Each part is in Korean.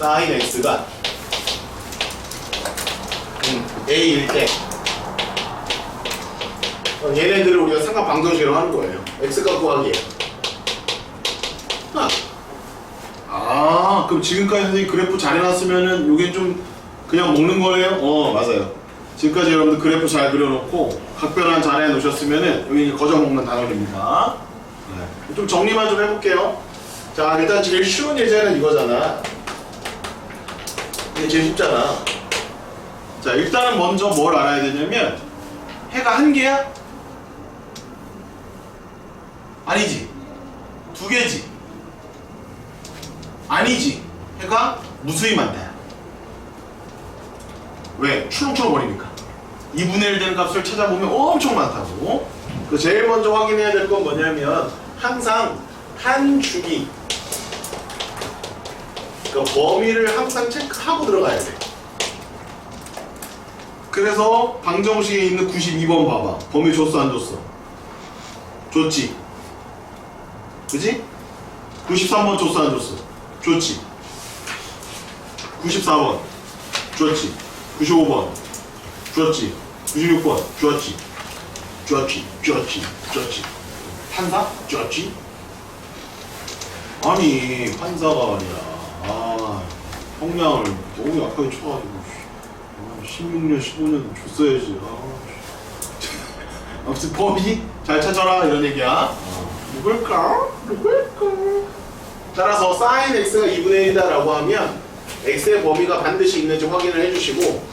sin x가 a일 때 얘네들을 우리가 삼각 방정식으로 하는 거예요. x가 구하기에. 그럼 지금까지 선생님 그래프 잘 해놨으면은 요게 좀 그냥 먹는 거예요? 맞아요. 지금까지 여러분들 그래프 잘 그려놓고 각변환 잘 해놓으셨으면은 여기 거저 먹는 단원입니다. 네. 좀 정리만 좀 해볼게요. 자, 일단 제일 쉬운 예제는 이거잖아. 이게 제일 쉽잖아. 자, 일단은 먼저 뭘 알아야 되냐면 해가 한 개야? 아니지. 두 개지. 아니지. 해가 무수히 많다. 왜? 출렁출렁 거리니까. 2분의 1 되는 값을 찾아보면 엄청 많다고. 제일 먼저 확인해야 될 건 뭐냐면 항상 한 주기, 그러니까 범위를 항상 체크하고 들어가야 돼. 그래서 방정식에 있는 92번 봐봐. 범위 줬어 안 줬어? 줬지? 그지? 93번 줬어 안 줬어? 줬지? 94번 줬지? 95번 줬지? 96번 줬지? 줬지? 판사? 줬지? 아니 판사가 아니라 형량을 너무 약하게 쳐가지고 16년 15년 줬어야지. 아무튼 범위 잘 찾아라 이런 얘기야. 누굴까? 따라서 sin x가 2분의 1이다 라고 하면 x의 범위가 반드시 있는지 확인을 해주시고,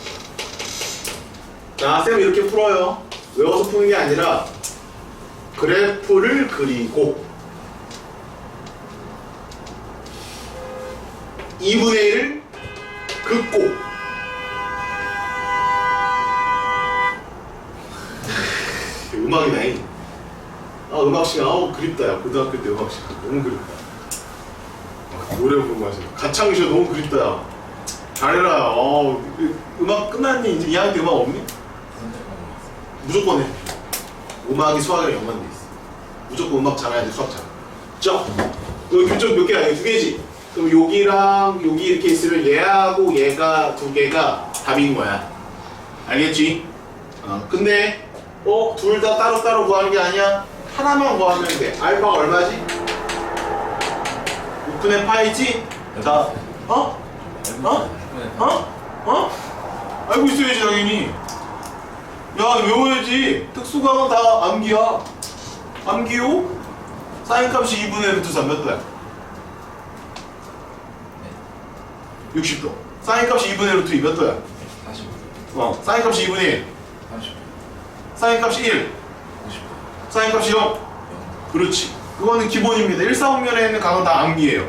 자, 쌤 이렇게 풀어요. 외워서 푸는 게 아니라 그래프를 그리고 2분의 1을 긋고 음악이네. 음악 시간. 그립다. 야, 고등학교 때 음악 시간 너무 그립다. 노래 부르는 거 하시네. 가창시 너무 그립다. 야. 잘해라. 음악 끝났니? 이제 2학년 때 음악 없니? 무조건 해. 음악이 수학이랑 연관돼 있어. 무조건 음악 잘해야 돼. 수학 잘. 자, 여기 교점 몇 개야? 두 개지? 그럼 여기랑 여기 이렇게 있으면 얘하고 얘가 두 개가 답인 거야. 알겠지? 근데 둘 다 따로따로 구하는 게 아니야. 하나만 구하면 돼. 알파가 얼마지? 6분의 파이지? 자, 알고 있어야지 당연히. 야, 외워야지. 특수강은 다 암기야. 암기요? 사인 값이 2분의 루트 3 몇 도야? 60도. 사인 값이 2분의 루트 2 몇 도야? 45도. 사인 값이 2분의 1. 30도. 사인 값이 1. 50도. 사인 값이 0. 그렇지. 그거는 기본입니다. 1, 4, 분면에 있는 강은 다 암기예요.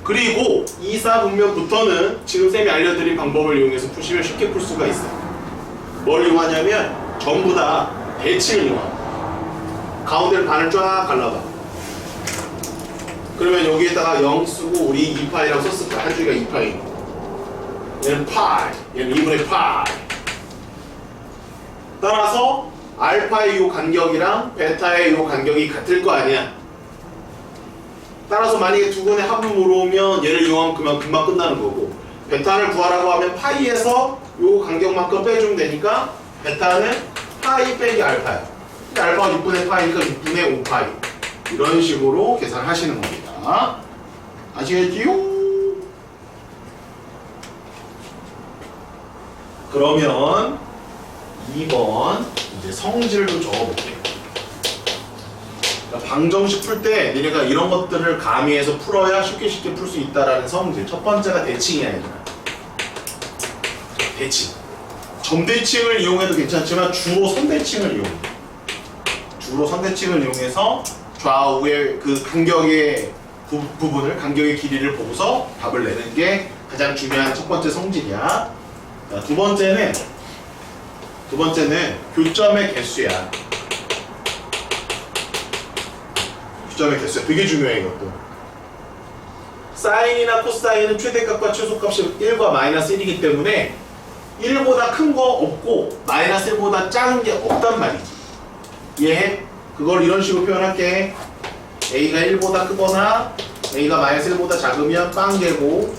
그리고 2, 4 분면부터는 지금 쌤이 알려드린 방법을 이용해서 푸시면 쉽게 풀 수가 있어요. 뭘 이용하냐면 전부 다 대칭을 이용합니다. 가운데를 반을 쫙 갈라봐. 그러면 여기에다가 0 쓰고 우리 2파이라고 썼을 거야. 한 줄기가 2파이. 얘는 파이, 얘는 2분의 파이. 따라서 알파의 요 간격이랑 베타의 요 간격이 같을 거 아니야. 따라서 만약에 두 분의 합을 물어오면 얘를 이용하면 금방 끝나는 거고, 베타를 구하라고 하면 파이에서 요 간격만큼 빼주면 되니까 베타는 파이 빼기 알파야. 알파가 6분의 파이니까 6분의 5파이. 이런 식으로 계산하시는 겁니다. 아시겠지요? 그러면 2번 이제 성질도 적어볼게요. 그러니까 방정식 풀 때 니네가 이런 것들을 가미해서 풀어야 쉽게 풀 수 있다라는 성질. 첫 번째가 대칭이야, 얘들아. 대칭. 점대칭을 이용해도 괜찮지만 주로 선대칭을 이용해. 주로 선대칭을 이용해서 좌우의 그 간격의 부분을, 간격의 길이를 보고서 답을 내는 게 가장 중요한 첫 번째 성질이야. 자, 두 번째는 교점의 개수야. 교점의 개수야. 되게 중요해, 이것도. 사인이나 코사인은 최대값과 최소값이 1과 마이너스 1이기 때문에 1보다 큰 거 없고 마이너스 1보다 작은 게 없단 말이지. 이해해? 그걸 이런 식으로 표현할게. A가 1보다 크거나 A가 마이너스 1보다 작으면 빵개고,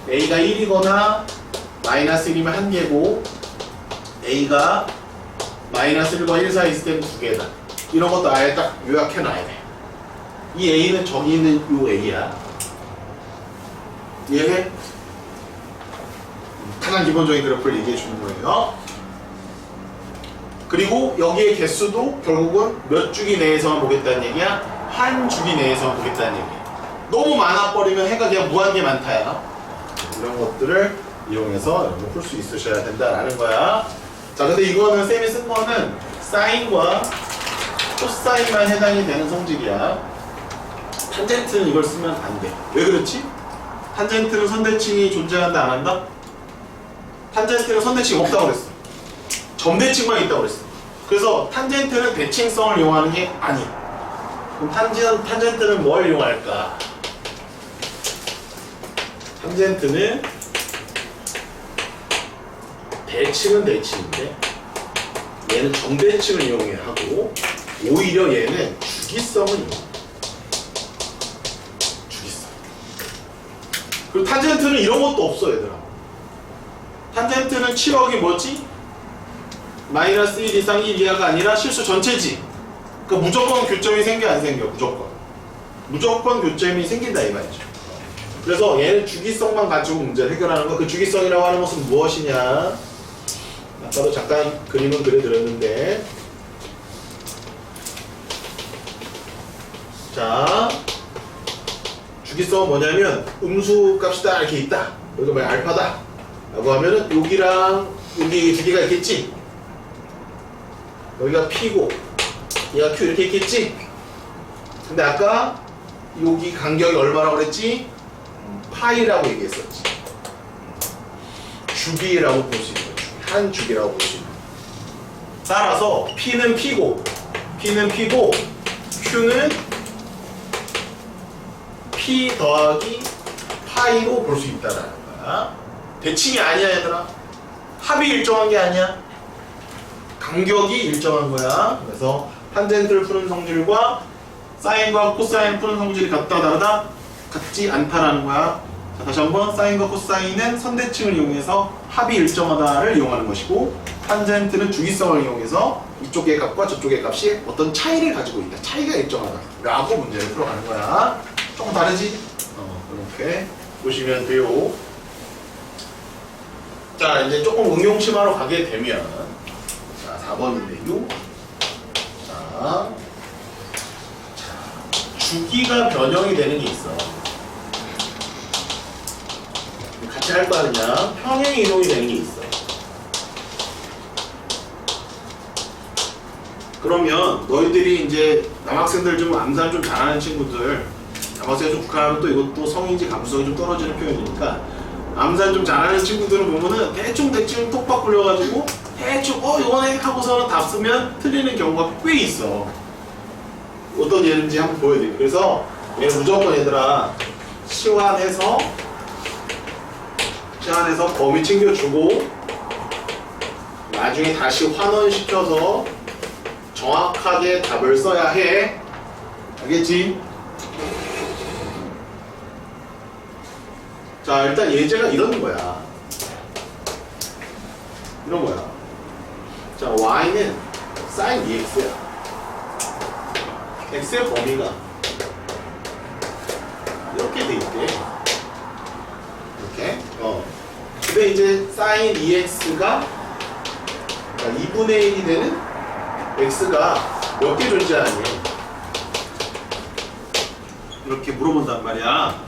a가 1이거나 마이너스 1이면 1개고 a가 마이너스 1과 1 사이 있을 때는 2개다. 이런 것도 아예 딱 요약해놔야 돼. 이 a는 저기 있는 요 a야. 이해해? 가장 기본적인 그래프를 얘기해 주는 거예요. 그리고 여기의 개수도 결국은 몇 주기 내에서만 보겠다는 얘기야? 한 주기 내에서만 보겠다는 얘기야. 너무 많아버리면 해가 그냥 무한계 많다야. 이런 것들을 이용해서 여러분 풀 수 있으셔야 된다라는 거야. 자, 근데 이거는 쌤이 쓴 거는 사인과 코사인만 해당이 되는 성질이야. 탄젠트는 이걸 쓰면 안 돼. 왜 그렇지? 탄젠트는 선대칭이 존재한다 안 한다? 탄젠트는 선대칭이 없다고 그랬어. 점대칭만 있다고 그랬어. 그래서 탄젠트는 대칭성을 이용하는 게 아니야. 그럼 탄젠트는 뭘 이용할까? 탄젠트는 대칭은 대칭인데 얘는 점대칭을 이용해 하고 오히려 얘는 주기성을 이용해. 주기성. 그리고 탄젠트는 이런 것도 없어 얘들아. 탄젠트는 치역이 뭐지? 마이너스 1 이상 1 이하가 아니라 실수 전체지. 그러니까 무조건 교점이 생겨 안 생겨? 무조건 교점이 생긴다 이 말이죠. 그래서 얘는 주기성만 가지고 문제를 해결하는 거. 그 주기성이라고 하는 것은 무엇이냐? 아까도 잠깐 그림은 그려드렸는데, 자, 주기성은 뭐냐면 음수 값이 딱 이렇게 있다. 여기가 뭐야? 알파다 라고 하면은 여기랑 여기 두 개가 있겠지? 여기가 P고 얘가 Q 이렇게 있겠지? 근데 아까 여기 간격이 얼마라고 그랬지? 파이라고 얘기했었지. 주기라고 볼 수 있는 거지. 한 주기라고 볼 수 있는 거지. 따라서 P는 P고 Q는 P 더하기 파이로 볼 수 있다라는 거야. 대칭이 아니야 얘들아. 합이 일정한 게 아니야. 간격이 일정한 거야. 그래서 탄젠트를 푸는 성질과 사인과 코사인 푸는 성질이 같다 다르다? 같지 않다라는 거야. 자, 다시 한번 사인과 코사인은 선대칭을 이용해서 합이 일정하다를 이용하는 것이고 탄젠트는 주기성을 이용해서 이쪽의 값과 저쪽의 값이 어떤 차이를 가지고 있다. 차이가 일정하다 라고 문제를 풀어가는 거야. 조금 다르지? 이렇게 보시면 돼요. 자, 이제 조금 응용 심화로 가게 되면, 자, 4번인데요. 자, 주기가 변형이 되는 게 있어. 같이 할 거 아니냐? 평행 이동이 되는 게 있어. 그러면 너희들이 이제 남학생들 좀 암산 좀 잘하는 친구들, 남학생 좀 국한하면 또 이것도 성인지 감수성이 좀 떨어지는 표현이니까 암산 좀 잘하는 친구들은 보면은 대충 톡 바꾸려가지고 대충 이거네 하고서는 답 쓰면 틀리는 경우가 꽤 있어. 어떤 예인지 한번 보여드릴게요. 그래서 얘는 무조건 얘들아 시환해서 범위 챙겨주고 나중에 다시 환원시켜서 정확하게 답을 써야 해. 알겠지? 자, 일단 예제가 이런 거야. 자, y는 sin 2x야. x의 범위가 이렇게 돼 있대. 이렇게. 근데 이제 sin 2x가 2분의 1이 되는 x가 몇 개 존재하니? 이렇게 물어본단 말이야.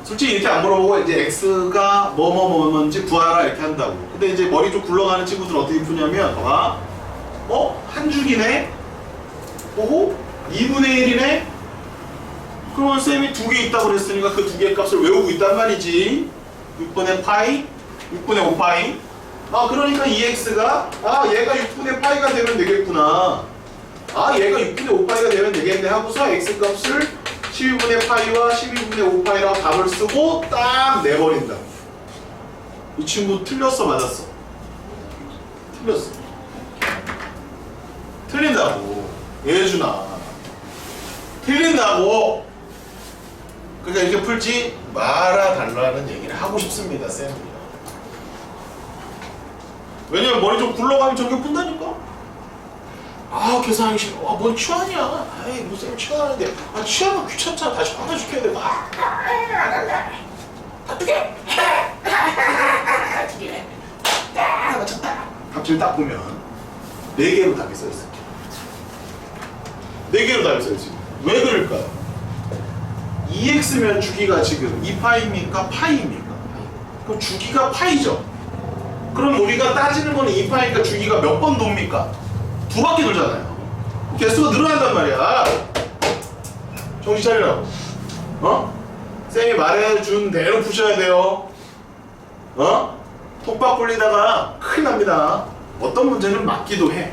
솔직히 이렇게 안 물어보고 이제 x가 뭐뭐뭐뭔지 구하라 이렇게 한다고. 근데 이제 머리 좀 굴러가는 친구들은 어떻게 푸냐면 봐봐. 한 줄기네? 오호? 2분의 1이네? 그러면 쌤이 두 개 있다고 그랬으니까 그 두 개의 값을 외우고 있단 말이지. 6분의 파이? 6분의 5파이? 그러니까 2x가 얘가 6분의 파이가 되면 되겠구나. 얘가 6분의 5파이가 되면 되겠네 하고서 x 값을 12분의 파이와 12분의 5파이라고 답을 쓰고 딱 내버린다. 이 친구 틀렸어 맞았어? 틀렸어. 틀린다고. 예준아 틀린다고. 그러니까 이렇게 풀지 말아달라는 얘기를 하고 싶습니다, 쌤은요. 왜냐면 머리 좀 굴러가면 저게 푼다니까. 아, 계산하기 싫어. 아, 뭔 취한이야. 아이, 무슨 취하는데. 아, 취하면 귀찮잖아. 다시 바꿔시켜야 되고. 어떻게? 맞췄다. 답지를 딱 보면 4개로 답이 써있어요. 4개로 답이 써있어요. 왜 그럴까요? 2x면 주기가 지금 2파이입니까? 파이입니까? 그럼 주기가 파이죠. 그럼 우리가 따지는 거는 2파이니까 주기가 몇 번 돕니까? 2바퀴 돌잖아요. 개수가 늘어난단 말이야. 정신 차리라고. 쌤이 말해준 대로 푸셔야 돼요. 톡박 굴리다가 큰일 납니다. 어떤 문제는 맞기도 해.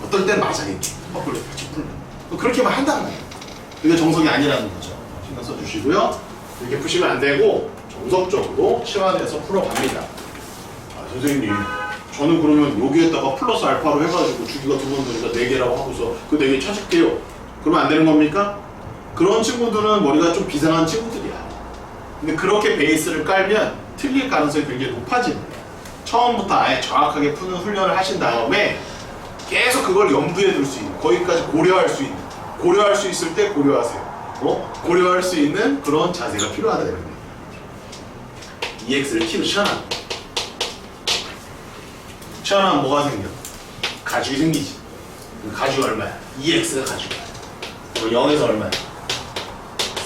어떨 땐 맞아. 톡박 굴려 같이 풀려. 그렇게만 한다는 거예요. 그게 정석이 아니라는 거죠. 신경 써주시고요. 이렇게 푸시면 안 되고 정석적으로 치환해서 풀어갑니다. 아, 선생님, 저는 그러면 여기에다가 플러스 알파로 해가지고 주기가 2번 도니까 4개라고 하고서 그 4개 찾을게요. 그러면 안 되는 겁니까? 그런 친구들은 머리가 좀 비상한 친구들이야. 근데 그렇게 베이스를 깔면 틀릴 가능성이 굉장히 높아지는 거예요. 처음부터 아예 정확하게 푸는 훈련을 하신 다음에 계속 그걸 염두에 둘 수 있는, 거기까지 고려할 수 있는, 고려할 수 있을 때 고려하세요. 고려할 수 있는 그런 자세가 필요하다 이런 거예요. EX를 T로 치환하는 거예요. 치환하면 뭐가 생겨? 가죽이 생기지. 그 가죽이 얼마야? EX가 가죽이야. 그럼 0에서 얼마야?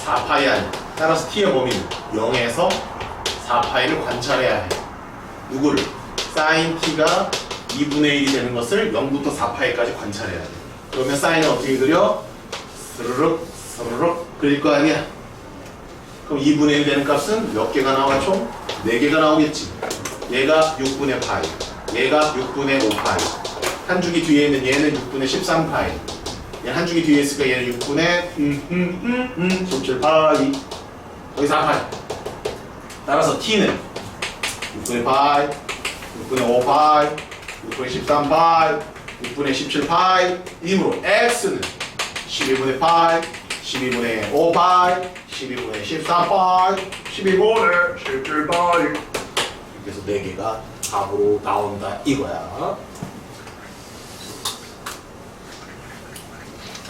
4파이 아니야. 따라서 T의 범위는 0에서 4파이를 관찰해야 해. 누구를? 사인 T가 2분의 1이 되는 것을 0부터 4파이까지 관찰해야 돼. 그러면 사인은 어떻게 그려? 스르륵 스르륵 그릴 거 아니야. 그럼 2분의 1 되는 값은 몇 개가 나와 총? 4개가 나오겠지. 얘가 6분의 파이, 얘가 6분의 5파이. 한 주기 뒤에 있는 얘는 6분의 13파이. 얘 한 주기 뒤에 있으니까 얘는 6분의 17파이. 여기 4파이. 따라서 T는 6분의 파이, 6분의 5파이, 6분의 13파이, 6분의 17파이. 이므로 X는 12분의 파이, 12분의 5파이, 12분의 14파이, 12분의 17파이. 이렇게 해서 4개가 답으로 나온다 이거야.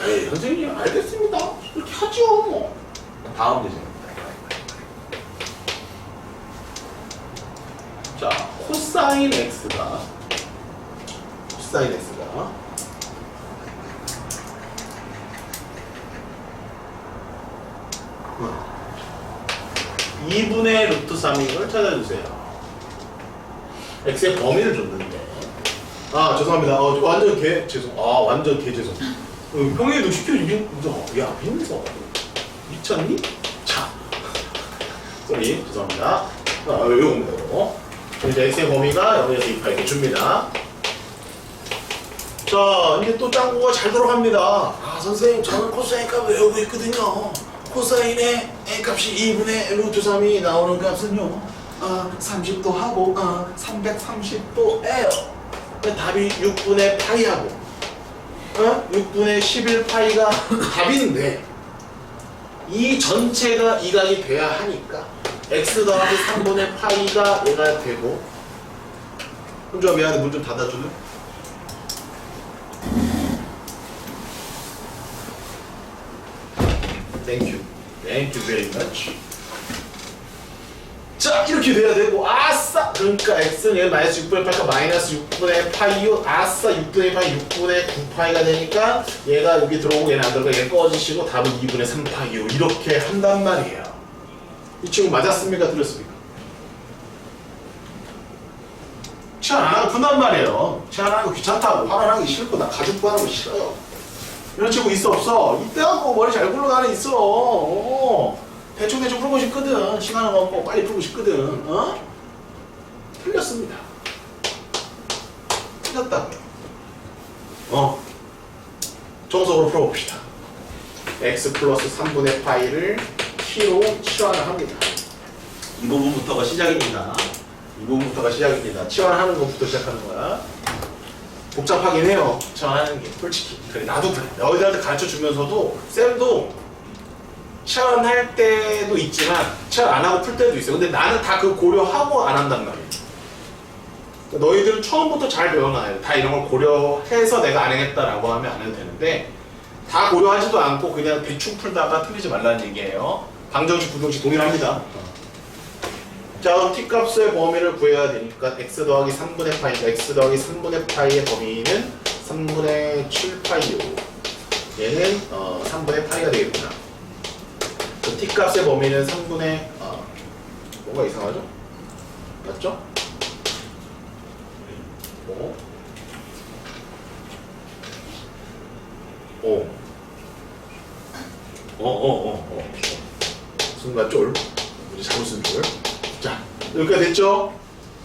에이, 선생님 알겠습니다. 이렇게 하죠. 다음 예제입니다. 자, 코사인 X가 2분의 루트 3인 걸 찾아주세요. X의 범위를 줬는데. 아, 죄송합니다. 완전 개 죄송. 완전 개 죄송. 평행이동 시켜주긴. 야, 민서 미쳤니? 자, 쏘리 죄송합니다. 요겁니다. 이제 X의 범위가 0에서 2파 이렇게 줍니다. 자, 이제 또 짱구가 잘 돌아갑니다. 선생님, 저는 코사인 값 외우고 있거든요. 코사인의 A값이 2분의 루트 3이 나오는 값은요, 30도 하고, 330도예요. 답이 6분의 파이하고, 6분의 11파이가 답인데, 이 전체가 이각이 돼야 하니까, x 더하기 3분의 파이가 얘가 되고, 혼자 미안해, 문 좀 닫아줄래? Thank you. Thank you very much. 자, 이렇게 돼야 되고, 아싸! 그러니까 x는 얘 마이너스 6분의 8과 마이너스 6분의 파이요. 아싸! 6분의 파이, 6분의 9파이가 되니까 얘가 여기 들어오고 얘는 안 들어가. 얘 꺼지시고 답은 2분의 3파이요. 이렇게 한단 말이에요. 이 친구 맞았습니까? 틀렸습니까? 치안 안 하고 푼단 말이에요. 치안 안 하고 귀찮다고, 화난하기 싫고, 나 가죽 구하는 거 싫어요. 이런 친구 있어 없어? 이때가 뭐 머리 잘 굴러가는 있어. 대충 풀고 싶거든. 시간은 없고 빨리 풀고 싶거든. 틀렸습니다. 틀렸다고요. 정석으로 풀어봅시다. x 플러스 3분의 파이를 t로 치환을 합니다. 이 부분부터가 시작입니다. 치환하는 것부터 시작하는 거야. 복잡하긴 해요. 치환하는 게 솔직히. 그래, 나도 그래. 너희들한테 가르쳐 주면서도 쌤도 체험할 때도 있지만 체험 안 하고 풀 때도 있어요. 근데 나는 다 그 고려하고 안 한단 말이에요. 그러니까 너희들은 처음부터 잘 배워놔야 돼. 다 이런 걸 고려해서 내가 안 하겠다라고 하면 안 해도 되는데 다 고려하지도 않고 그냥 대충 풀다가 틀리지 말라는 얘기예요. 방정식, 부정식 동일합니다. 자, 그럼 t값의 범위를 구해야 되니까 x 더하기 3분의 파이니까 x 더하기 3분의 파이의 범위는 3분의 7파이요. 얘는 3분의 파이가 되겠구나. 그 t값의 범위는 3분의 뭔가 이상하죠? 맞죠? 순간 쫄. 우리 잘못 쓴 쫄. 자, 여기까지 됐죠?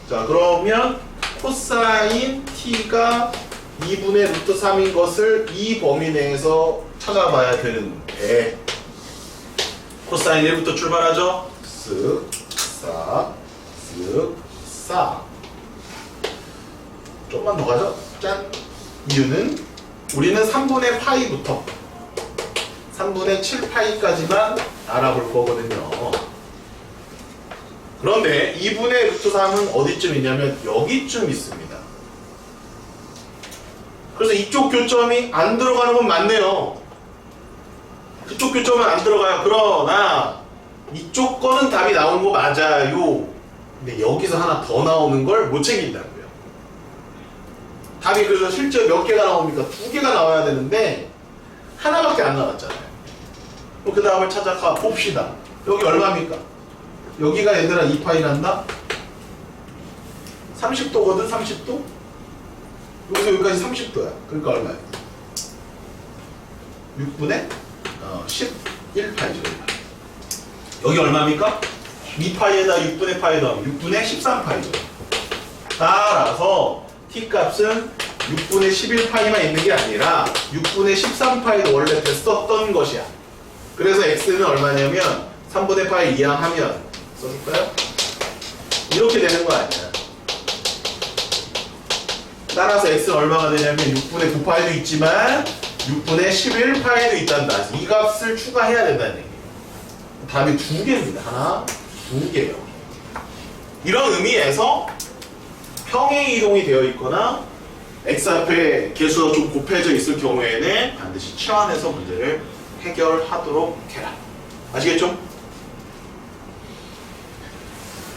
자, 그러면 코사인 t가 2분의 루트 3인 것을 이 범위 내에서 찾아봐야 되는데 코사인 1부터 출발하죠? 쓱, 싹, 쓱, 싹. 조금만 더 가죠? 짠! 이유는 우리는 3분의 파이부터 3분의 7파이까지만 알아볼 거거든요. 그런데 2분의 루트 3은 어디쯤 있냐면 여기쯤 있습니다. 그래서 이쪽 교점이 안 들어가는 건 맞네요. 그쪽 교점은 안 들어가요. 그러나 이쪽 거는 답이 나온 거 맞아요. 근데 여기서 하나 더 나오는 걸 못 챙긴다고요. 답이 그래서 실제 몇 개가 나옵니까? 2개가 나와야 되는데 하나밖에 안 나왔잖아요. 그 다음을 찾아가 봅시다. 여기 얼마입니까? 여기가 얘들아 2파이 난다? 30도거든, 30도? 여기서 여기까지 30도야. 그러니까 얼마야? 6분의 11파이죠. 여기 얼마입니까? 2파이에다 6분의 파이 더하면 6분의 13파이죠. 따라서 t값은 6분의 11파이만 있는 게 아니라 6분의 13파이도 원래 됐었던 것이야. 그래서 x는 얼마냐면 3분의 파이 이항하면 써줄까요? 이렇게 되는 거 아니야. 따라서 x는 얼마가 되냐면 6분의 9파이도 있지만 6분의 11파이도 있단다. 이 값을 추가해야 된다는 얘기예요. 답이 2개입니다. 하나, 2개예요. 이런 의미에서 평행 이동이 되어 있거나 x 앞에 개수가 좀 곱해져 있을 경우에는 반드시 치환해서 문제를 해결하도록 해라. 아시겠죠?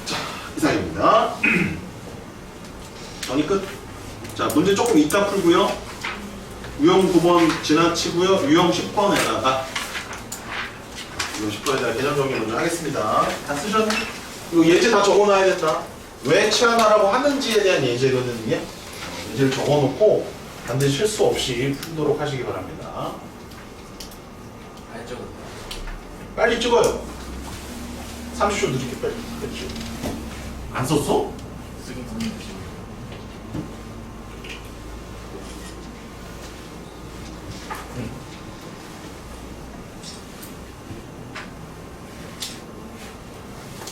자, 이상입니다. 정리 끝. 자, 문제 조금 이따 풀고요. 유형 9번 지나치고요. 유형 10번에다가 유형 10번에다가 개념 정리 먼저 하겠습니다. 다 쓰셨니? 이거 예제 다 적어놔야 된다. 왜 치환하라고 하는지에 대한 예제거든요. 예제를 적어놓고 반드시 실수 없이 풀도록 하시기 바랍니다. 빨리 찍어요. 30초 늦게 빨리 찍어. 안 썼어?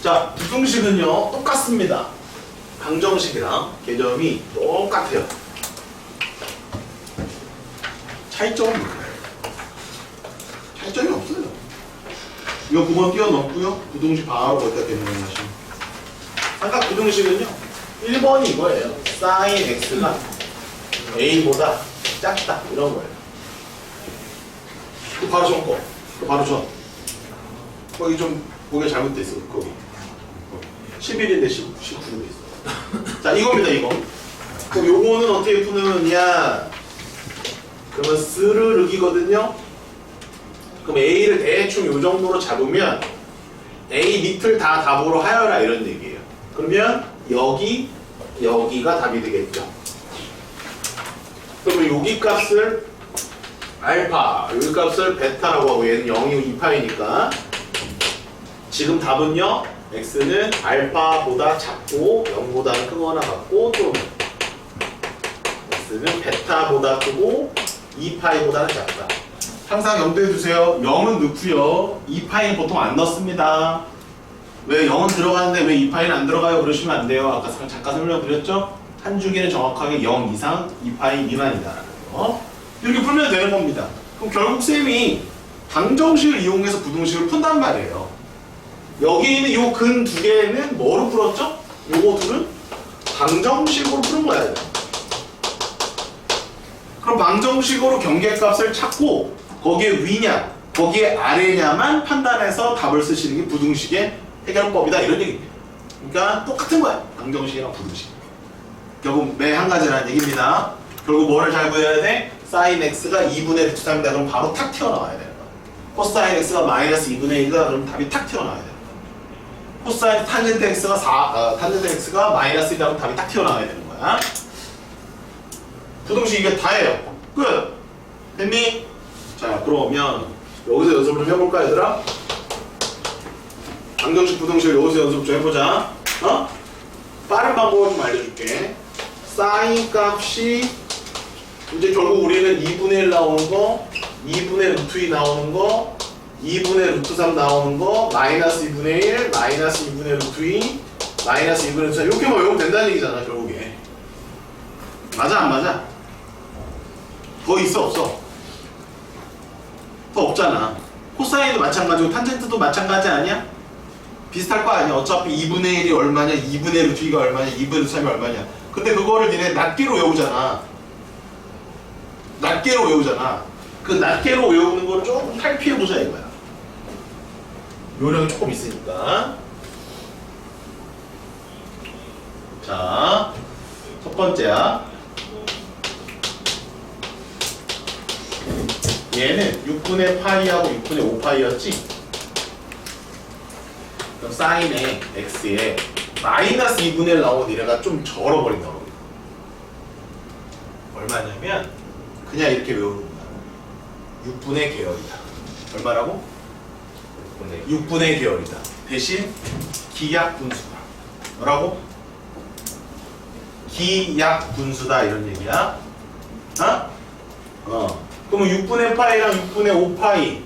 자, 부등식은요 똑같습니다. 방정식이랑 개념이 똑같아요. 차이점은 뭐예요? 차이점이 없어요. 이거 9번 띄워 넣고요. 부등식 바로 거기다 개념하시면. 삼각 부등식은요 1번이 이거예요. sin x가 a보다 작다 이런 거예요. 그 바로 전 거. 그 바로 전. 거기 좀 보기가 잘못돼 있어. 거기. 11인데 19로 있어. 자, 이겁니다, 이거. 그럼 요거는 어떻게 푸느냐? 그러면 스르륵이거든요. 그럼 A를 대충 요 정도로 잡으면 A 밑을 다 답으로 하여라 이런 얘기예요. 그러면 여기가 답이 되겠죠. 그러면 여기 값을 알파, 여기 값을 베타라고 하고 얘는 0이고 2파이니까 지금 답은요. x는 알파보다 작고 0보다는 크거나 같고 또 x는 베타보다 크고 2파이보다는 작다. 항상 염두에 두세요. 0은 넣고요. 2파이는 보통 안 넣습니다. 왜 0은 들어가는데 왜 2파이는 안 들어가요? 그러시면 안 돼요. 아까 잠깐 설명드렸죠? 한 주기는 정확하게 0 이상 2파이 미만이다라는 거. 이렇게 풀면 되는 겁니다. 그럼 결국 쌤이 방정식을 이용해서 부등식을 푼단 말이에요. 여기 있는 요 근 두 개는 뭐로 풀었죠? 요거 둘은 방정식으로 푸는 거야. 그럼 방정식으로 경계값을 찾고 거기에 위냐, 거기에 아래냐만 판단해서 답을 쓰시는 게 부등식의 해결법이다 이런 얘기입니다. 그러니까 똑같은 거야. 방정식이랑 부등식. 결국 매 한 가지라는 얘기입니다. 결국 뭐를 잘 구해야 돼? sin x가 2분의 루트 3이다 그럼 바로 탁 튀어나와야 되는 거야. 코사인 x가 마이너스 2분의 1이다 그럼 답이 탁 튀어나와야 되는 거야. 코사인 탄젠트 x가 탄젠트 x가 마이너스 1이다 그럼 답이 탁 튀어나와야 되는 거야. 부등식 이게 다예요. 끝! 됐니? 자 그러면 여기서 연습을 좀 해볼까 얘들아? 방정식 부등식을 여기서 연습 좀 해보자. 빠른 방법을 좀 알려줄게. 사인 값이 이제 결국 우리는 2분의 1 나오는 거, 2분의 루트 2 나오는 거, 2분의 루트 3 나오는 거, 마이너스 2분의 1, 마이너스 2분의 루트 2, 마이너스 2분의 루트 3 이렇게만 외우면 된다는 얘기잖아 결국에. 맞아 안 맞아? 더 있어 없어? 더 없잖아. 코사인도 마찬가지고 탄젠트도 마찬가지 아니야? 비슷할 거 아니야. 어차피 2분의 1이 얼마냐, 2분의 루트 2가 얼마냐, 2분의 루트 3이 얼마냐. 근데 그거를 니네 낱개로 외우잖아. 낱개로 외우잖아. 그 낱개로 외우는 걸 조금 탈피해보자 이거야. 요령이 조금 있으니까. 자, 첫 번째야. 얘는 6분의 파이하고 6분의 5파이였지? 그럼 사인의 x에 마이너스 2분의 1 나오는 이래가 좀 절어버린다고. 얼마냐면 그냥 이렇게 외우는 거야. 6분의 계열이다. 얼마라고? 6분의 계열이다. 대신 기약 분수다. 뭐라고? 기약 분수다 이런 얘기야. 그러면 6분의 파이랑 6분의 5파이.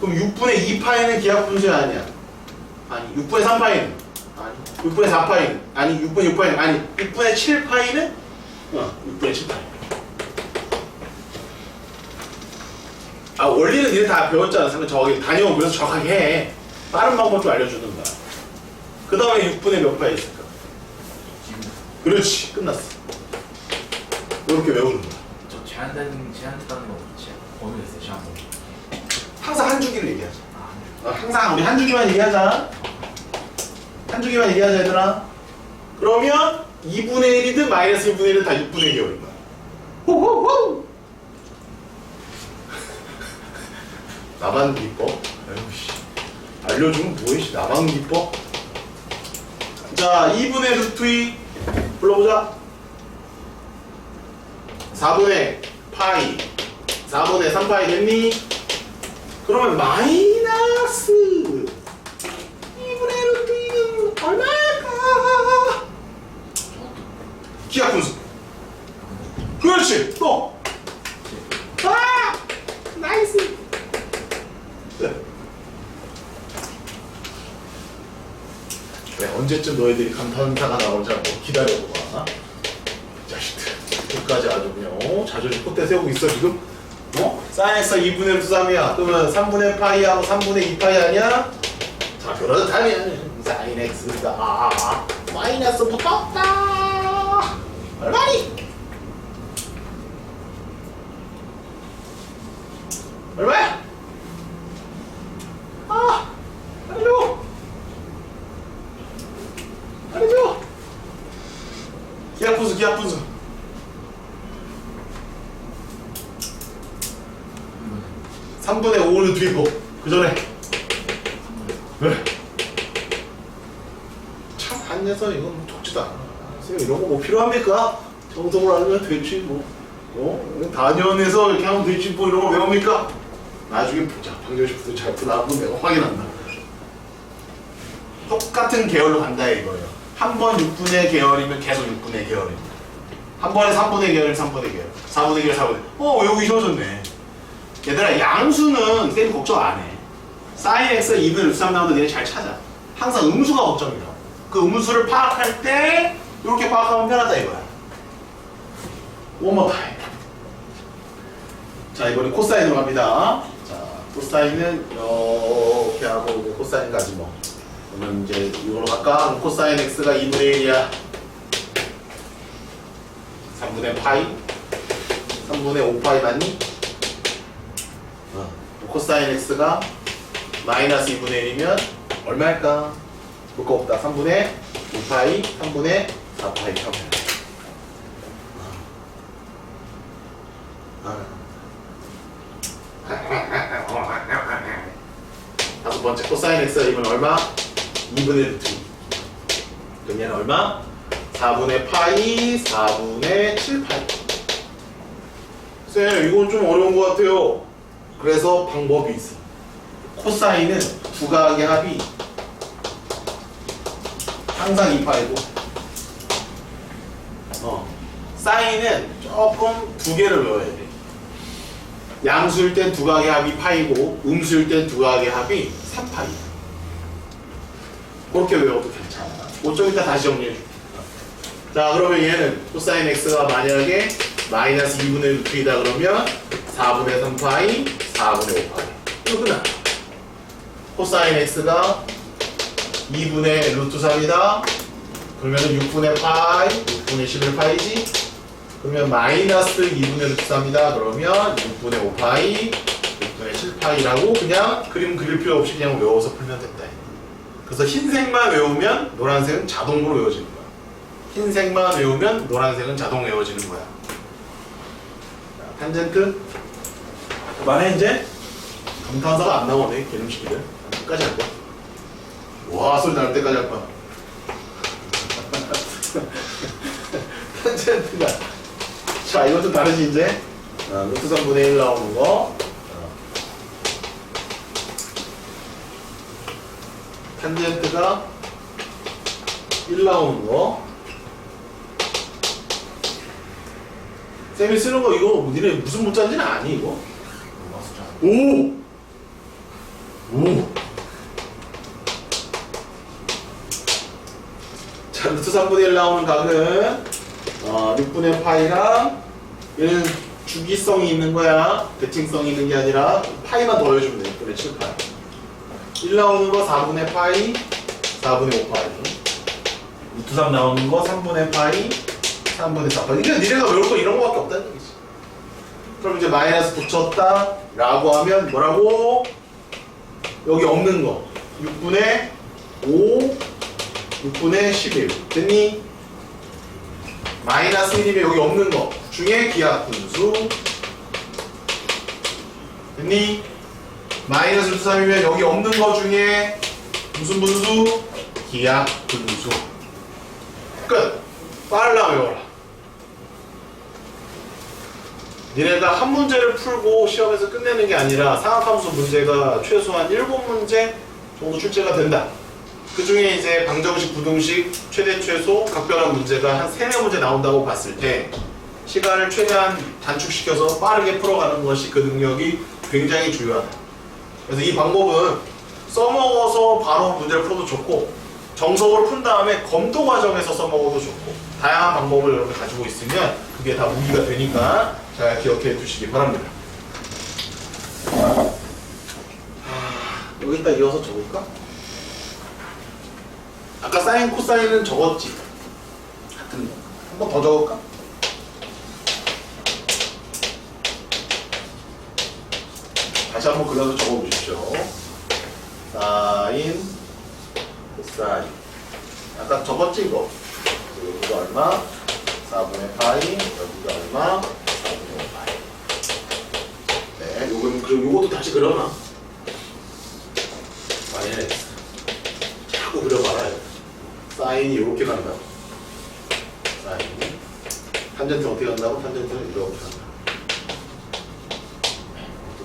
그럼 6분의 2파이는 기약 분수야 아니야? 아니. 6분의 3파이는? 아니. 6분의 4파이는? 아니. 6분의 6파이는? 아니. 6분의 7파이는? 6분의 7파이. 원리는 니네 다 배웠잖아. 상대 저기 다녀오면 그래서 정확하게 해. 빠른 방법 좀 알려주는 거야. 그 다음에 6분의 몇 파이 있을까? 그렇지. 끝났어. 이렇게 외우는 거야. 제한되는 거 없지? 범위했어요, 제한 범위. 항상 한 주기를 얘기하자. 항상 우리 한 주기만 얘기하자. 한 주기만 얘기하자 얘들아. 그러면 2분의 1이든 마이너스 2분의 1은 다 6분의 계열인 거야. 호호호! 나만 기뻐? 에이씨. 알려주면 뭐해? 나만 기뻐? 자, 2분의 루트 2 불러보자. 4분의 파이 4분의 3파이 됐니? 그러면 마이너스 2분의 루트 2는 얼마일까? 기하 분수. 그렇지. 또. 나이스. 네. 그래, 언제쯤 너희들이 감탄사가 나오는지 한번 기다려보봐. 자식들. 끝까지 아주 그냥 자존심 콧대 세우고 있어 지금. 사인 x가 2분의 루트 3이야. 그러면 3분의 파이하고 3분의 2파이 아니야? 자, 그렇다면 사인 x가 마이너스 붙었다. 얼마니? 얼마야? 알려줘. 알려줘. 기하 분수, 기하 분수. 3분의 5는 뒤에 그 전에. 네. 참, 한 녀석 이건 뭐 적지도 않아. 선생님, 이런 거 뭐 필요합니까? 정석으로 알면 되지, 뭐. 단연해서 이렇게 하면 되지, 뭐 이런 거 외웁니까? 나중에 보자. 방정식부터 잘 풀어나가면 내가 확인한다. 똑같은 계열로 간다 이거예요. 한 번 6분의 계열이면 계속 6분의 계열입니다. 한 번에 3분의 계열, 3분의 계열. 4분의 계열, 4분의. 외우기 쉬워졌네. 얘들아, 양수는 쌤 걱정 안 해. 사인 x가 2분의 루트 3 나오는데 얘네 잘 찾아. 항상 음수가 걱정이라고. 그 음수를 파악할 때 이렇게 파악하면 편하다 이거야. One more time. 자, 이번에 코사인으로 갑니다. 자, 코사인은 이렇게 하고 이제 코사인까지 뭐. 그러면 이제 이걸로 갈까? 코사인 x가 2분의 1이야. 3분의 파이? 3분의 5파이 맞니? 코사인 x가 마이너스 2분의 1이면 얼마일까? 볼 거 없다. 3분의 5파이, 3분의 4파이 하면. 다섯 번째 코사인 x가 이면 얼마? 2분의 루트 2. 그럼 얘는 얼마? 4분의 파이, 4분의 7파이. 쌤, 이건 좀 어려운 것 같아요. 그래서 방법이 있어. 코사인은 부각의 합이 항상 2파이고, 사인은 조금 두 개를 외워야 돼. 양수일 땐 두각의 합이 파이고, 음수일 땐 두각의 합이 3파이. 그렇게 외워도 괜찮아. 좀 이따 다시 정리해줄게. 자, 그러면 얘는 코사인 x가 만약에 마이너스 2분의 루트 2다 그러면 4분의 3파이, 4분의 5파이. 이거 끝나. 코사인 x가 2분의 루트 3이다. 그러면 6분의 파이, 6분의 11파이지. 그러면 마이너스 2분의 루트 3이다. 그러면 6분의 5파이, 6분의 7파이라고 그냥 그림 그릴 필요 없이 그냥 외워서 풀면 된다. 그래서 흰색만 외우면 노란색은 자동으로 외워지는 거야. 흰색만 외우면 노란색은 자동 외워지는 거야. 자, 탄젠트. 그만해 이제. 감탄사가 안 나오네. 개념식이를. 끝까지 할 거야. 와, 소리 날 때까지 할 거야. 탄젠트가. 자, 이거 좀 다르지 이제. 루트 3분의 1 나오는 거. 탄젠트가 1 나오는 거. 쌤이 쓰는 거 이거 니네 무슨 문자인지는 아니 이거? 오! 오! 자, 루트 3분의 1 나오는 각은 6분의 파이랑 얘는 주기성이 있는 거야. 대칭성이 있는 게 아니라 파이만 더해주면 돼. 6분의 7파이. 1 나오는 거 4분의 파이, 4분의 5파이. 루트 3 나오는 거 3분의 파이, 3분의 4파이. 그러니까 니네가 외울 거 이런 거밖에 없다는 얘기지. 그럼 이제 마이너스 붙였다 라고 하면 뭐라고? 여기 없는 거 6분의 5, 6분의 11 됐니? 마이너스 1이면 여기 없는 거 중에 기하 분수 됐니? 마이너스 루트 3이면 여기 없는 거 중에 무슨 분수? 기하 분수. 끝. 빨라 외워라. 니네가 한 문제를 풀고 시험에서 끝내는 게 아니라 상학함수 문제가 최소한 7문제 정도 출제가 된다. 그 중에 이제 방정식, 부등식, 최대 최소, 각별한 문제가 한 3, 4문제 나온다고 봤을 때 시간을 최대한 단축시켜서 빠르게 풀어가는 것이 그 능력이 굉장히 중요하다. 그래서 이 방법은 써먹어서 바로 문제를 풀어도 좋고 정석으로 푼 다음에 검토 과정에서 써먹어도 좋고 다양한 방법을 여러분 가지고 있으면 그게 다 무기가 되니까 잘 기억해 두시기 바랍니다. 여기다 이어서 적을까? 아까 사인 코사인은 적었지. 같은 거. 한 번 더 적을까? 다시 한번 그려서 적어보십시오. 사인, 코사인. 아까 적었지 이거? 여기가 얼마? 4분의 파이, 여기가 얼마? 4분의 5파이. 네, 요건 그럼 요것도 다시 그려놔. 마이너스. 자꾸 그려봐라. 사인이 이렇게 간다고. 사인이. 탄젠트는 어떻게 간다고? 탄젠트는 이렇게 간다.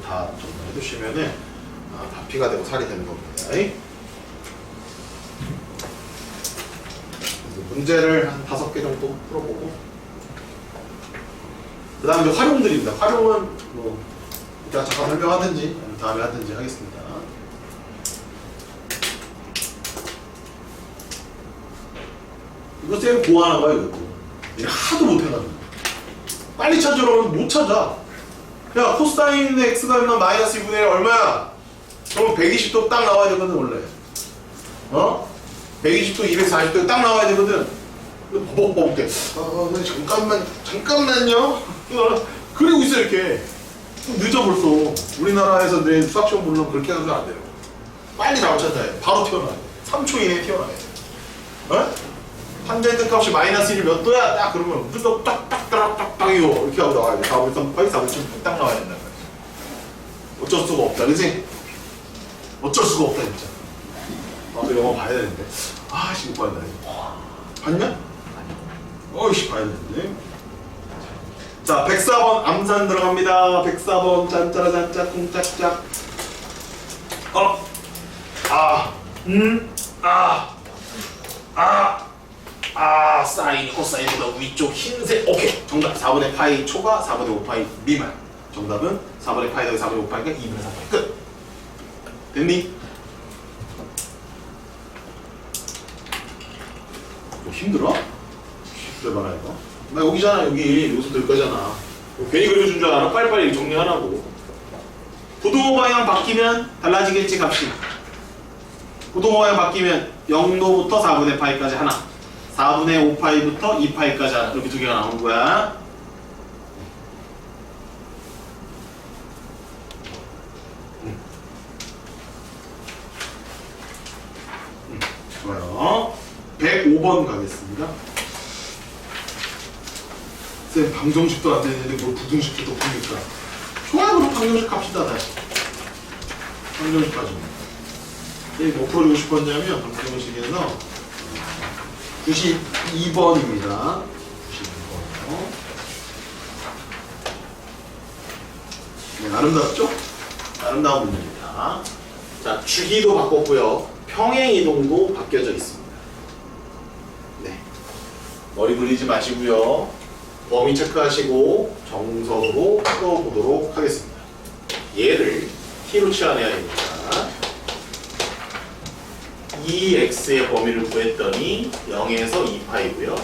다 해두시면은 다 피가 되고 살이 되는 겁니다. 문제를 한 5개 정도 풀어보고 그 다음에 이제 활용들입니다. 활용은 뭐 이따 잠깐 설명하든지 다음에 하든지 하겠습니다. 이거 쌤 고안한 거야 이것도. 하도 못해가지고 빨리 찾으려면 못 찾아. 야 코사인 x가 얼마 마이너스 2분의 1 얼마야? 그럼 120도 딱 나와야 되거든 원래. 120도 240도 딱 나와야 되거든. 버벅버벅해. 잠깐만요. 그리고 있어 이렇게. 늦어 벌써. 우리나라에서 내 수학 시험 보려면 그렇게 해서는 안 돼요. 빨리 나올 찾아야 돼. 바로 튀어나와야 돼. 3초 이내에 튀어나와야 돼. 탄젠트 값이 마이너스 1이 몇 도야? 딱 그러면 무조건 딱딱딱딱딱이요 이렇게 하고 나와야 돼. 4분의 3 파이 4분의 7 딱 나와야 된다. 어쩔 수가 없다, 그치? 어쩔 수가 없다 진짜. 그 영화 봐야 되는데. 씨 못 봤다 이거. 봤냐? 어이씨 봐야 되는데. 자 104번 암산 들어갑니다. 104번 짠짜라짠짜 쿵짝짝. 사인, 코사인보다 위쪽 흰색. 오케이. 정답 4분의 파이 초과 4분의 5파이 미만. 정답은 4분의 파이 더하기 4분의 5파이가 2분의 3파이 끝. 됐니? 뭐 힘들어? 힘들어봐라 이거. 나 여기잖아 여기. 여기서 될 거잖아. 괜히 그려준 줄 알아? 빨리빨리 정리하라고. 부동호 방향 바뀌면 달라지겠지 값이. 부동호 방향 바뀌면 0도부터 4분의 파이까지 하나, 4분의 5파이부터 2파이까지 하나, 이렇게 두 개가 나오는 거야. 좋아요. 105번 가겠습니다. 쌤 방정식도 안 되는데 뭘 부등식도 또 풉니까? 좋아요. 그럼 방정식 갑시다 다시. 방정식 가지고. 쌤이 뭐 풀어주고 싶었냐면 방정식에서 92번입니다. 92번. 네, 아름답죠? 아름다운 문제입니다. 자, 주기도 바꿨고요. 평행 이동도 바뀌어져 있습니다. 네. 머리 굴리지 마시고요. 범위 체크하시고 정석으로 풀어보도록 하겠습니다. 얘를 t로 치환해야 됩니다. 2x의 범위를 구했더니 0에서 2파이고요.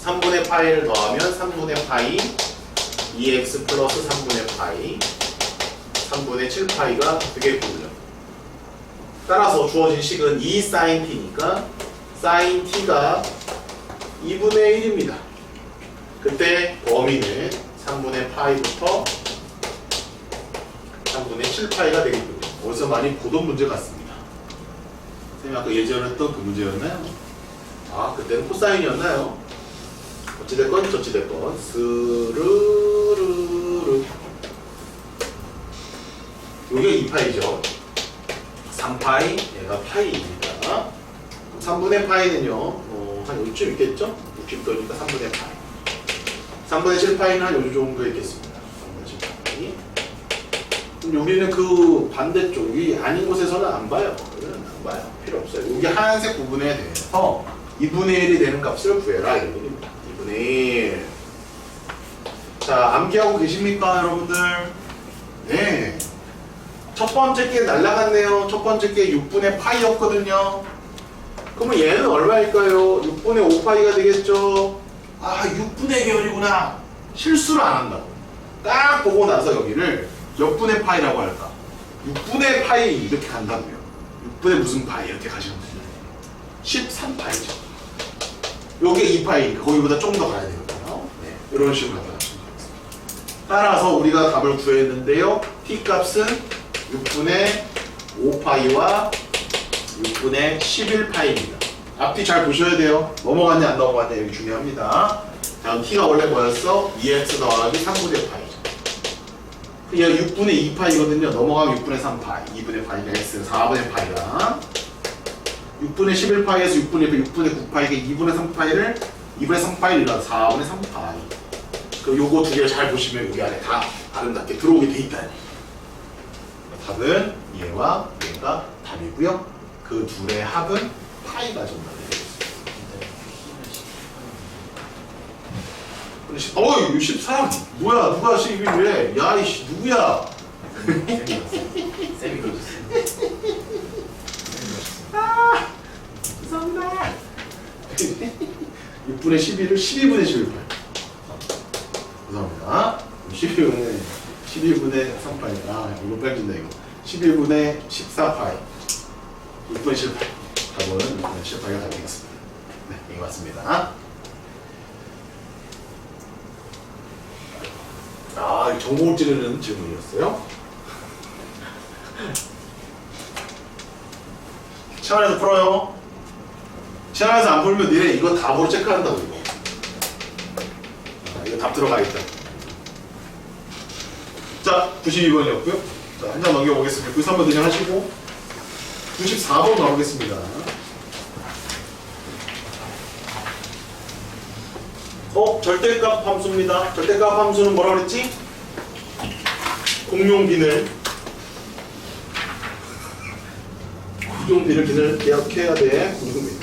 3분의 파이를 더하면 3분의 파이 2x 플러스 3분의 파이 3분의 7파이가 되겠군요. 따라서 주어진 식은 2 sin t니까 sin t가 2분의 1입니다. 그때 범위는 3분의 파이부터 3분의 7파이가 되겠군요. 어디서 많이 보던 문제 같습니다. 선생님 아까 예전에 했던 그 문제였나요? 그때는 코사인이었나요? 어찌됐건 저찌됐건 스르르르 요게 2파이죠. 3파이 얘가 파이입니다. 3분의 파이는요 한 요쯤 있겠죠? 60도니까 3분의 파이 3분의 7파이는 한 요즘 정도 있겠습니다. 3분의 7파이. 근데 우리는 그 반대쪽이 아닌 곳에서는 안 봐요. 안 봐요. 필요 없어요. 여기 하얀색 부분에 대해서 2분의 1이 되는 값을 구해라 이런 얘기입니다. 2분의 1. 자, 암기하고 계십니까 여러분들? 네. 첫 번째 게 날라갔네요. 첫 번째 게 6분의 파이였거든요. 그러면 얘는 얼마일까요? 6분의 5파이가 되겠죠? 6분의 계열이구나. 실수를 안 한다고. 딱 보고 나서 여기를 몇 분의 파이라고 할까? 6분의 파이 이렇게 간다고요. 6분의 무슨 파이 이렇게 가시면 돼요. 13파이죠. 요게 2파이, 거기보다 좀 더 가야 되거든요. 네, 이런 식으로 가시면 되겠습니다. 따라서 우리가 답을 구했는데요. t 값은 6분의 5파이와 6분의 11파이입니다. 앞뒤 잘 보셔야 돼요. 넘어갔냐 안 넘어갔냐 여기 중요합니다. 다음 t가 원래 뭐였어? 2x 더하기 3분의 파이죠. 얘가 6분의 2파이거든요. 넘어가면 6분의 3파이, 2분의 파이가 x, 4분의 파이가 6분의 11파이에서 6분의 9파이가 2분의 3파이를 2분의 3파이를 일어나 4분의 3파이. 그럼 요거 두 개를 잘 보시면 여기 안에 다 아름답게 들어오게 돼 있다니. 답은 얘와 얘가 답이고요. 그 둘의 합은 파이가 정답이에요. 이거 13! 뭐야, 누가 12래? 야, 이씨, 누구야? 쌤이 그려줬어요. 죄송합니다. 6분의 11을 12분의 11. 죄송합니다. 12분의 11분의 3파이. 아, 이거 빼준다 이거. 11분의 14파이. 6분 18. 답은 6분 18가 답이겠습니다. 네, 이게 맞습니다. 아, 이 전공을 찌르는 질문이었어요. 시간에서 풀어요. 시간에서 안 풀면 니네 이거 답으로 체크한다고 이거. 아, 이거 답 들어가 있다. 자, 92번이었고요. 자, 한 장 넘겨보겠습니다. 93번 그냥 하시고 94번 가보겠습니다. 절대값 함수입니다. 절대값 함수는 뭐라 그랬지? 공용 비늘. 공용 비늘 기억해야 돼. 공용 비늘.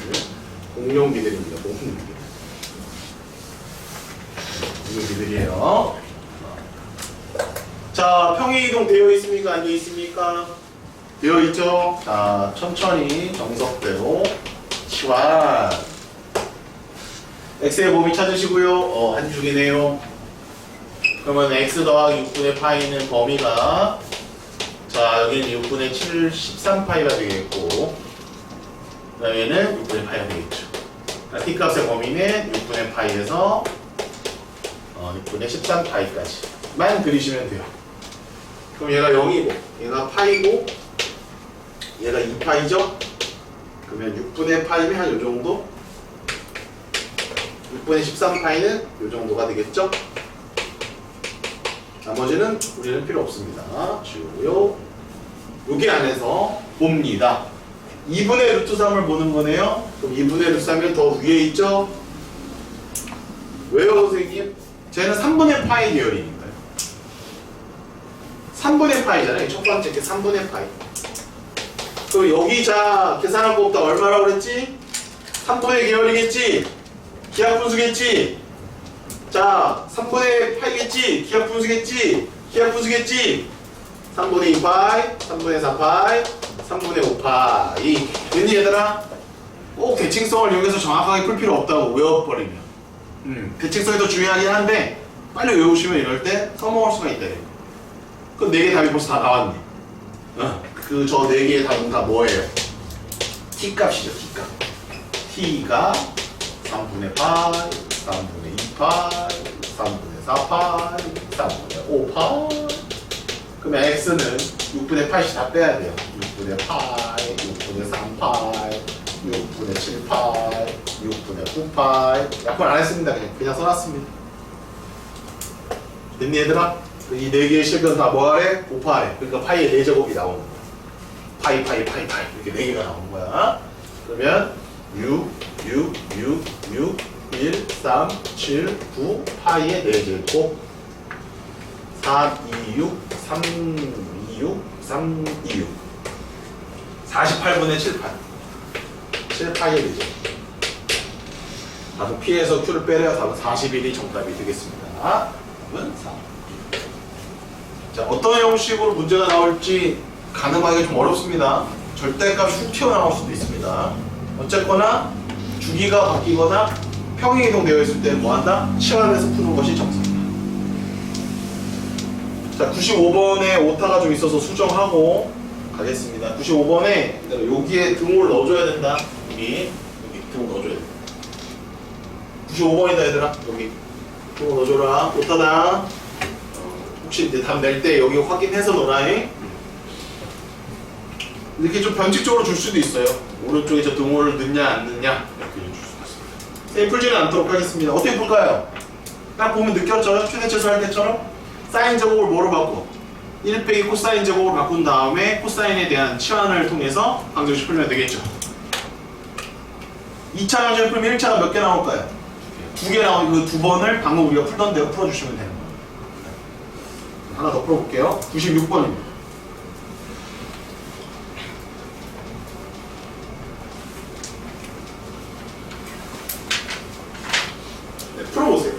공용 비늘입니다. 공용 비늘. 공용 비늘이에요. 자, 평행이동 되어 있습니까? 안 되어 있습니까? 되어 있죠? 자, 천천히 정석대로 치환. x의 범위 찾으시고요. 한 줄이네요. 그러면 x 더하기 6분의 파이는 범위가, 자, 여기는 6분의 7, 13파이가 되겠고, 그 다음에는 6분의 파이가 되겠죠. t값의 범위는 6분의 파이에서 6분의 13파이까지만 그리시면 돼요. 그럼 얘가 0이고, 얘가 파이고, 얘가 2파이죠? 그러면 6분의 파이면 한 요정도? 6분의 13파이는 요 정도가 되겠죠? 나머지는 우리는 필요 없습니다. 지우고요. 여기 안에서 봅니다. 2분의 루트 3을 보는 거네요. 그럼 2분의 루트 3이 더 위에 있죠? 왜요, 선생님? 쟤는 3분의 파이 계열이니까요. 3분의 파이잖아요. 첫 번째 게 3분의 파이. 그럼 여기 자 계산할 거 없다. 얼마라고 그랬지? 3분의 계열이겠지? 기하분수겠지? 자, 3분의 파이겠지? 기하분수겠지? 기하분수겠지? 3분의 2파이, 3분의 4파이, 3분의 5파이. 됐니 얘들아? 꼭 대칭성을 이용해서 정확하게 풀 필요 없다고 외워버리면. 대칭성이 더 중요하긴 한데 빨리 외우시면 이럴 때 써먹을 수가 있다. 그 4개 답이 벌써 다 나왔네. 그 저 4개의 답은 다 뭐예요? t값이죠, t값. t가 3분의 파이, 3분의 2파이, 3분의 4파이, 3분의 5파이. 그러면 x는 6분의 8씩 다 빼야 돼요. 6분의 파이, 6분의 3파이, 6분의 7파이, 6분의 9파이. 약분 안 했습니다. 그냥 써놨습니다. 됐니 얘들아? 이 4개의 실근 다 뭐하래? 곱하래. 그러니까 파이의 4제곱이 나오는 거야. 파이 이렇게 4개가 나오는 거야. 그러면 6, 1, 3, 7, 9 파이의 4제곱 4, 2, 6, 3, 2, 6, 3, 2, 6 48분의 7파이 7파이의 4제곱. 답은 P에서 Q를 빼래야 답은 41이 정답이 되겠습니다. 답은 4. 자, 어떤 형식으로 문제가 나올지 가늠하기가 좀 어렵습니다. 절대값이 훅 튀어나올 수도 있습니다. 어쨌거나 주기가 바뀌거나 평행이동 되어 있을 때 뭐한다? 치환해서 푸는 것이 정석이다. 자, 95번에 오타가 좀 있어서 수정하고 가겠습니다. 95번에 여기에 등호를 넣어줘야 된다. 여기 등호 넣어줘야 돼. 95번이다 얘들아. 여기 등호 넣어줘라. 오타다. 혹시 이제 답 낼 때 여기 확인해서 넣어라. 이렇게 좀 변칙적으로 줄 수도 있어요. 오른쪽에 저 등호를 넣냐 안 넣냐 이렇게 줄 수도 있습니다. 선생님 풀지는 않도록 하겠습니다. 어떻게 풀까요? 딱 보면 느꼈죠? 최대치수 할 때처럼 사인 제곱을 뭐로 바꿔? 1 빼기 코사인 제곱을 바꾼 다음에 코사인에 대한 치환을 통해서 방정식 풀면 되겠죠. 2차 방정식 풀면 1차가 몇 개 나올까요? 2개 나오고 그 2번을 방금 우리가 풀던 대로 풀어주시면 되는 거예요. 하나 더 풀어볼게요. 96번입니다. 네, 풀어보세요.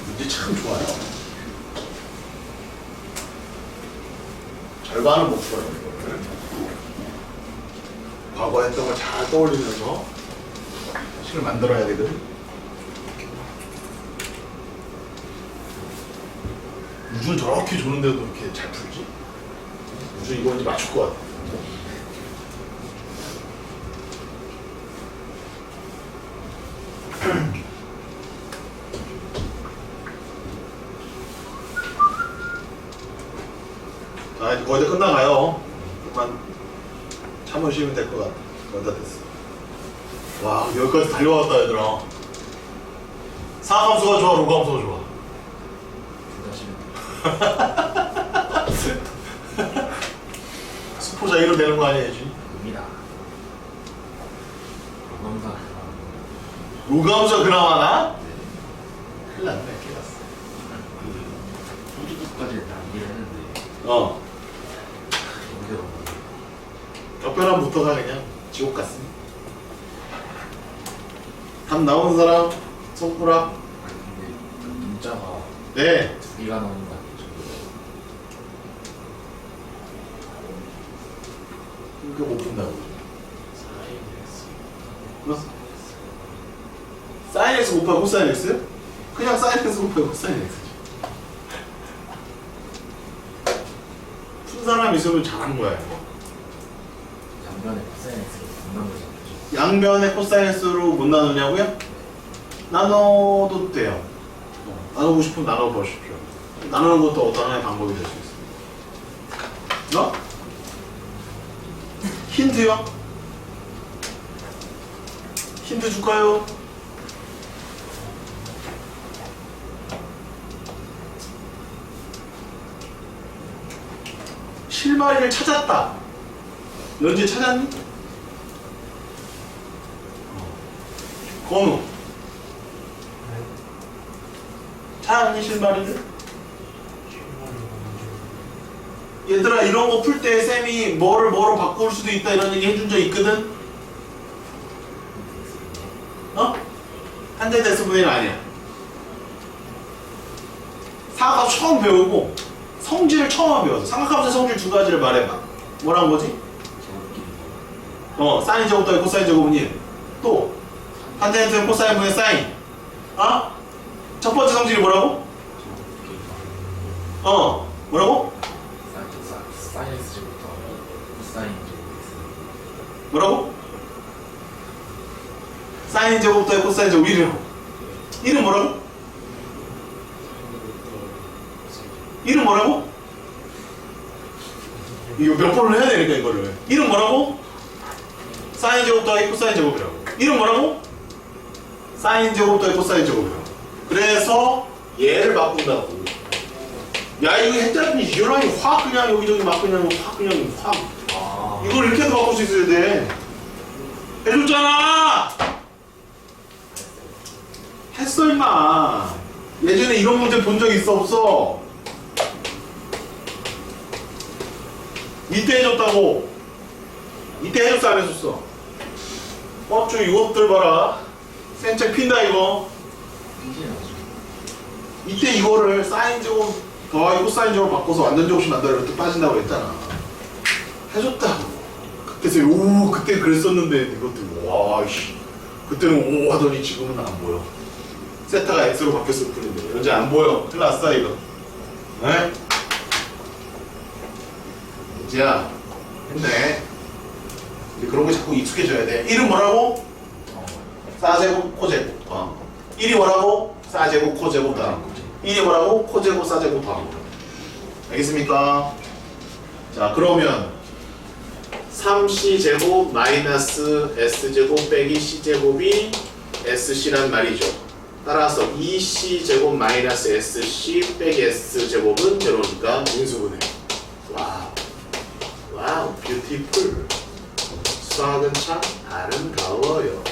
문제 참 좋아요. 절반은 못 풀어요. 이거를. 과거 했던 걸 잘 떠올리면서 식을 만들어야 되거든. 우주는 저렇게 조는데도 이렇게 잘 풀지? 우주 이거 이제 맞출 것 같아. 자, 이제 거의 다 끝나가요. 조금만 참으시면 될 것 같아. 거의 다 됐어. 와, 여기까지 달려왔다, 얘들아. 사함수가 좋아, 로감수가 좋아? 수포자 1로 되는 거 아니야지? 입니다. 로감사. 로감수가 그나마 나? 큰일 났네, 깨웠어. 후두둑까지 다 이해를 했는데 어. 여기서 격변함 붙어가 그냥 지옥 갔습니다. 답 나오는 사람 손가락. 아니 근데 그 문자가 네. 두 개가 나오는 거 아니에요? 그거 못 푼다고. 그렇어. 사인 X 곱하기 코사인 X? 그냥 사인 X 곱하기 코사인 X지. 푼 사람 있으면 잘한 거야. 이거. 양변에 코사인 X를 분담을 잡죠. 양변의 코사인 X로 못 나누냐고요? 나눠도 돼요. 나누고 싶으면 나눠보십시오. 나누는 것도 어떤 하나의 방법이 될 수 있습니다. 어? 힌트요? 힌트 줄까요? 실마리를 찾았다. 넌지 찾았니? 건우. 찾았니 실마리를? 얘들아 이런 거 풀 때 쌤이 뭐로 바꿀 수도 있다 이런 얘기 해준 적 있거든? 어? 한대 대수분해는 아니야. 사각함 처음 배우고 성질을 처음 배웠어. 삼각함수의 성질 두 가지를 말해봐. 뭐란 거지? 사인 제곱 더하기 코사인 제곱은 1. 또 탄젠트는 코사인 분의 사인. 첫 번째 성질이 뭐라고? 뭐라고? 사인 X 제곱부터 코사인 제곱 X. 뭐라고? 사인 제곱 더하기 코사인 제곱 1이라고. 1은 뭐라고? 1은 뭐라고? 이거 몇 번을 해야 되니까 이거를. 1은 뭐라고? 사인 제곱 더하기 코사인 제곱이라고. 1은 뭐라고? 사인 제곱 더하기 코사인 제곱이라고. 그래서 얘를 바꾼다고. 야 이거 했더니 이거랑 확 그냥 여기저기 막 그냥 확 그냥 확 이걸 이렇게도 바꿀 수 있어야 돼. 해줬잖아. 했어 임마. 예전에 이런 문제 본 적 있어 없어? 이때 해줬다고. 이때 해줬어 안 해줬어? 좀 이것들 봐라. 센책 핀다 이거. 이제 나죠. 이때 이거를 사인 제곱 더하기 코사인 제곱 바꿔서 완전 제곱식 만들어 이렇게 빠진다고 했잖아. 해줬다고. 그때 그랬었는데 이것들 와씨 그때는 오 하더니 지금은 안 보여. 세타가 X로 바뀌었을 뿐인데 현재 안 보여. 큰일 났어 이거. 네? 이제야 했네. 근데 그런 거 자꾸 익숙해져야 돼. 1은 뭐라고? 사제곱 코제곱. 1이 뭐라고? 사제곱 코제곱 다. 1이 뭐라고? 코제곱 사제곱 다. 알겠습니까? 자 그러면 3c제곱 마이너스 s제곱 빼기 c제곱이 sc란 말이죠. 따라서 2c제곱 마이너스 sc 빼기 s제곱은 제로니까 인수분해. 와우 뷰티풀. 수학은 참 아름다워요.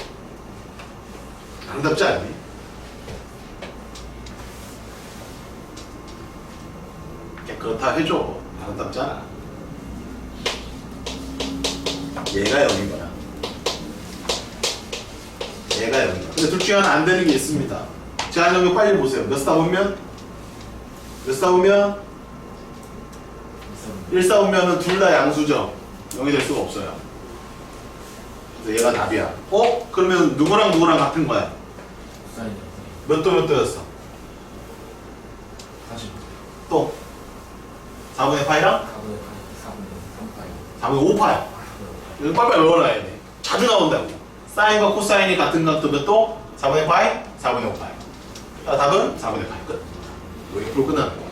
아름답지 않니? 그렇다 해줘. 아름답잖아. 얘가 0인 거야. 얘가 0인 거야. 근데 둘 중에 하나 안 되는 게 있습니다. 제한형이 빨리 보세요. 몇 사보면? 몇 사보면? 1 사보면은 둘 다 양수죠. 0이 될 수가 없어요. 그래서 얘가 답이야. 그러면 누구랑 누구랑 같은 거야? 코사인 몇 도 몇 도였어? 40. 또 4분의 파이랑 4분의 5파이. 이거 빨리빨리 외워놔야 돼. 자주 나온다고. 사인과 코사인이 같은 각도면 또 4분의 파이, 4분의 5파이. 답은 4분의 파이. 끝. 이거 1% 끝나는 거야.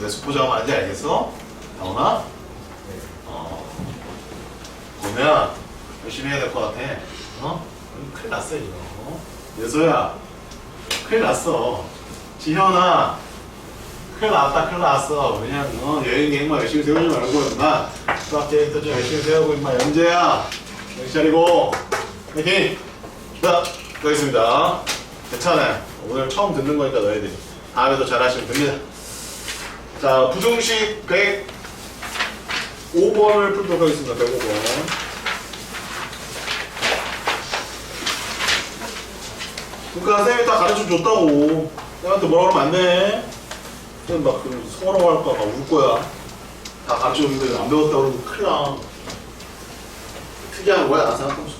왜 수포자가 많은지 알겠어? 다원아? 그러면 열심히 해야 될 것 같아. 큰일 났어 이거. 예서야, 큰일 났어. 지현아, 큰일 났다, 큰일 났어. 그냥 여행 계획만 열심히 세우지 말고 임마 수학 계획도 좀 열심히 세우고 임마. 연재야, 정신 차리고 화이팅! 자, 가겠습니다. 괜찮아요. 오늘 처음 듣는 거니까 너희들이 다음에도 잘하시면 됩니다. 자, 부등식 105번을 풀도록 하겠습니다. 105번. 그러니까 쌤이 다 가르쳐 줬다고. 쌤한테 뭐라 그러면 안 돼. 쌤 막 서러워할까 봐 울 거야. 다 가르쳐 줬는데 안 배웠다고 그러면 큰일 나. 특이한 거야, 나 생각하면서.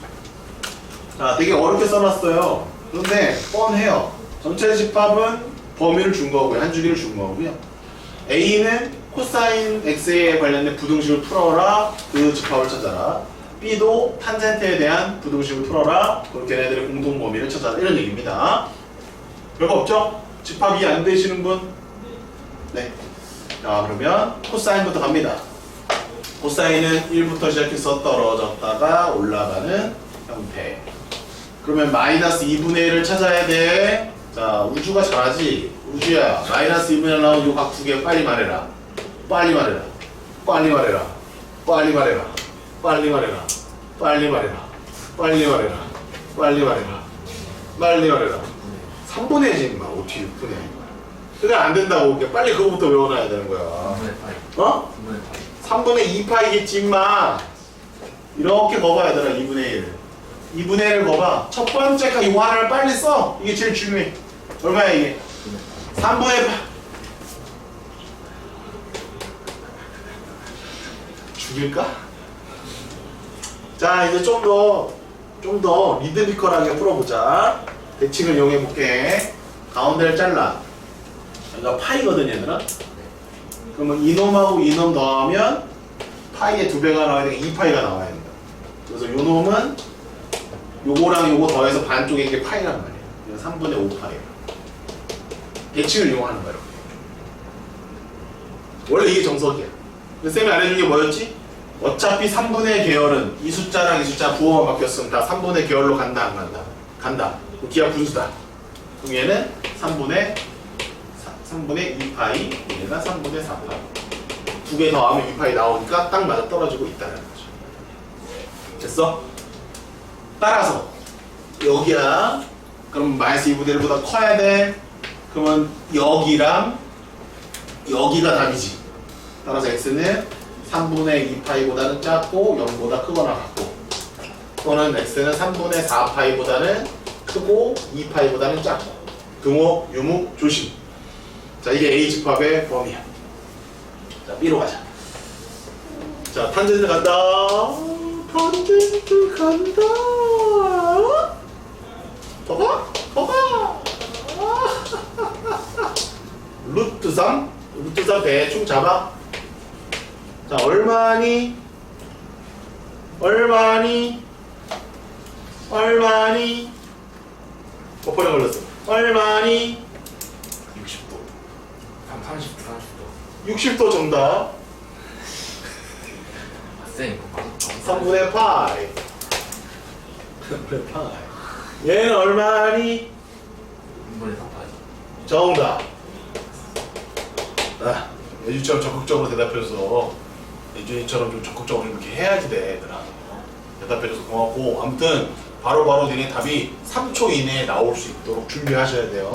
자, 되게 어렵게 써놨어요. 그런데 뻔해요. 전체 집합은 범위를 준 거고요. 한 주기를 준 거고요. A는 코사인 X에 관련된 부등식을 풀어라. 그 집합을 찾아라. B도 탄젠트에 대한 부등식을 풀어라. 그럼 걔네들의 공동 범위를 찾아라. 이런 얘기입니다. 별거 없죠? 집합이 안 되시는 분? 네. 자, 그러면 코사인부터 갑니다. 코사인은 1부터 시작해서 떨어졌다가 올라가는 형태. 그러면 마이너스 2분의 1을 찾아야 돼. 자, 우주가 잘하지? 우주야, 마이너스 2분의 1 나온 요 각 두 개 빨리 말해라. 빨리 말해라. 빨리 말해라. 빨리 말해라. 빨리 말해라. 빨리 말해라. 빨리 말해라. 빨리 말해라. 빨리 말해라. 3분의 1지 임마. 어떻게 6분의 1. 그러니까 안 된다고. 빨리 그거부터 외워놔야 되는 거야. 3분의 8. 어? 3분의 2파이겠지 임마. 이렇게 거봐 얘들아. 2분의 1. 2분의 1을 거봐. 첫 번째 거 이거 하나를 빨리 써. 이게 제일 중요해. 얼마야 이게? 3분의 8. 죽일까? 자, 이제 좀 더 리드미컬하게 풀어보자. 대칭을 이용해볼게. 가운데를 잘라. 여기가 파이거든 얘들아. 그러면 이놈하고 이놈 더하면 파이의 2배가 나와야 되니까 2파이가 나와야 된다. 그래서 요 놈은 요거랑 요거 더해서 반쪽에 이게 파이란 말이야. 그래서 3분의 5파이. 대칭을 이용하는 거야. 원래 이게 정석이야. 근데 쌤이 알려준 게 뭐였지? 어차피 3분의 계열은 이 숫자랑 이 숫자 부호만 바뀌었으면 다 3분의 계열로 간다 안 간다? 간다. 기하 분수다. 그럼 얘는 3분의 2파이, 얘가 3분의 4파이. 두 개 더하면 2파이 나오니까 딱 맞아 떨어지고 있다는 거죠. 됐어? 따라서 여기야. 그럼 마이너스 2분의 1보다 커야 돼. 그러면 여기랑 여기가 답이지. 따라서 x는 3분의 2파이보다는 작고 0보다 크거나 같고, 또는 x는 3분의 4파이보다는 크고 2파이보다는 작고. 등호, 유무, 조심. 자, 이게 A 집합의 범위야. 자, B로 가자. 자, 탄젠트 간다. 탄젠트 간다. 더 가? 더 가! 루트 3? 루트 3 대충 잡아. 자, 얼마니? 버퍼에 걸렸어. 얼마니? 60도. 30도. 60도 정답. 쌤, 3분의 파이. 3분의 파이. 얘는 얼마니? 3분의 4파이. 정답. 아, 예준이처럼 적극적으로 대답해줘서, 예준이처럼 좀 적극적으로 이렇게 해야지 돼, 얘들아. 대답해줘서 고맙고. 아무튼 바로바로 니네 답이 3초 이내에 나올 수 있도록 준비하셔야 돼요.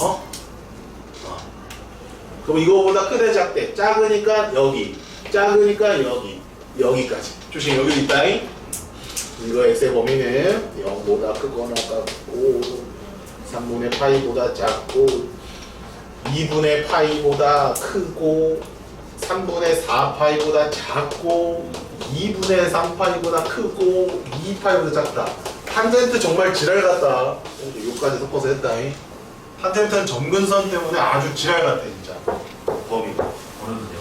그럼 이거보다 크대 작대? 작으니까 여기, 작으니까 여기, 여기까지. 조심, 여기 있다잉. 이거 x의 범위는 0보다 크거나 같고 3분의 파이보다 작고 2분의 파이보다 크고 3분의 4파이보다 작고 2분의 3파이보다 크고 2파이보다 작다. 탄젠트 정말 지랄 같다. 여기까지 섞어서 했다잉. 탄젠트는 점근선 때문에 아주 지랄 같아 진짜. 범위가. 버려도 돼요.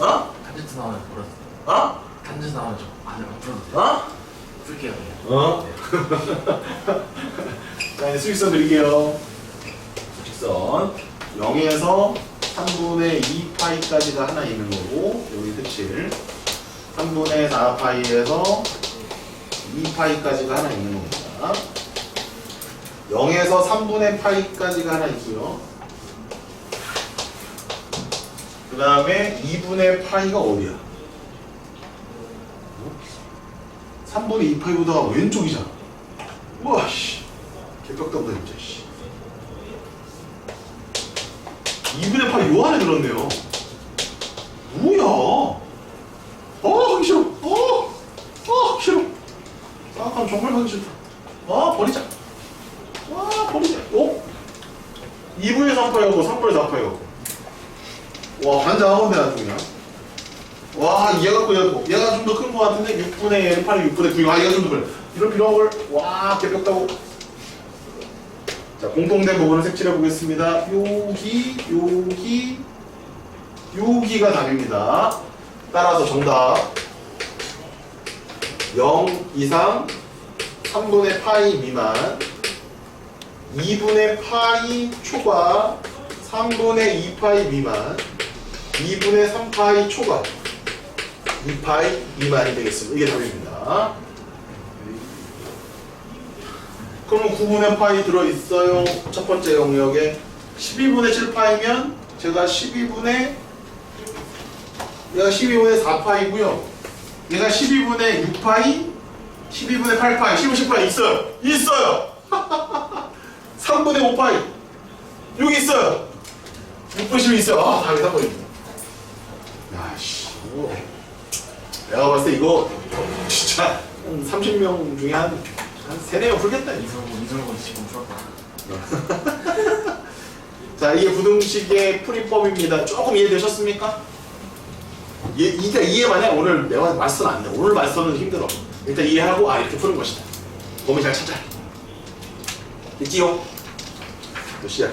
어? 탄젠트 나오면 버려도 돼요. 어? 탄젠트 나오면 좀 안으로 풀어도 돼요. 어? 풀게요 그냥. 어? 자 이제 수직선 그릴게요. 수직선 0에서 3분의 2파이까지가 하나 있는 거고 여기 끝을 3분의 4파이에서 2파이까지가 하나 있는 겁니다. 0에서 3분의 파이까지가 하나 있고요. 그 다음에 2분의 파이가 어디야? 3분의 2파이보다 왼쪽이잖아. 우와 씨 개벽답다 진짜 씨. 2분의 파이 요 안에 들었네요. 뭐야? 하기 싫어. 하기 싫어. 아 정말 하기 싫다. 버리자. 버리자. 2분의 3파이하고 3분의 4파이하고. 와 반장하건데 나도 그냥. 얘가 좀 더 큰 거 같은데 6분의 1, 8이 6분의 9. 얘가 좀 더 그래. 이럴 필요를. 개벽다고. 자 공통된 부분을 색칠해 보겠습니다. 여기가 답입니다. 따라서 정답 0 이상 3분의 파이 미만 2분의 파이 초과 3분의 2파이 미만 2분의 3파이 초과 2파이 미만이 되겠습니다. 이게 답입니다. 그러면 9분의 파이 들어있어요. 첫 번째 영역에 12분의 7파이면 제가 12분의 4파이고요. 얘가 12분의 6파이, 12분의 8파이, 12분의 10파이 있어요. 3분의 5파이 여기 있어요. 6분의 10이 있어요. 답이 3번입니다. 야씨, 내가 봤을 때 이거 진짜 한 30명 중에 한 3-4명 풀겠다. 이성훈 지금 풀었다. 자, 이게 부등식의 풀이법입니다. 조금 이해되셨습니까? 이해 만약 오늘 내가 말씀은 안 돼. 오늘 말씀은 힘들어. 일단 이해하고 이렇게 푸는 것이다. 범위 잘 찾아. 있지요? 또 시작.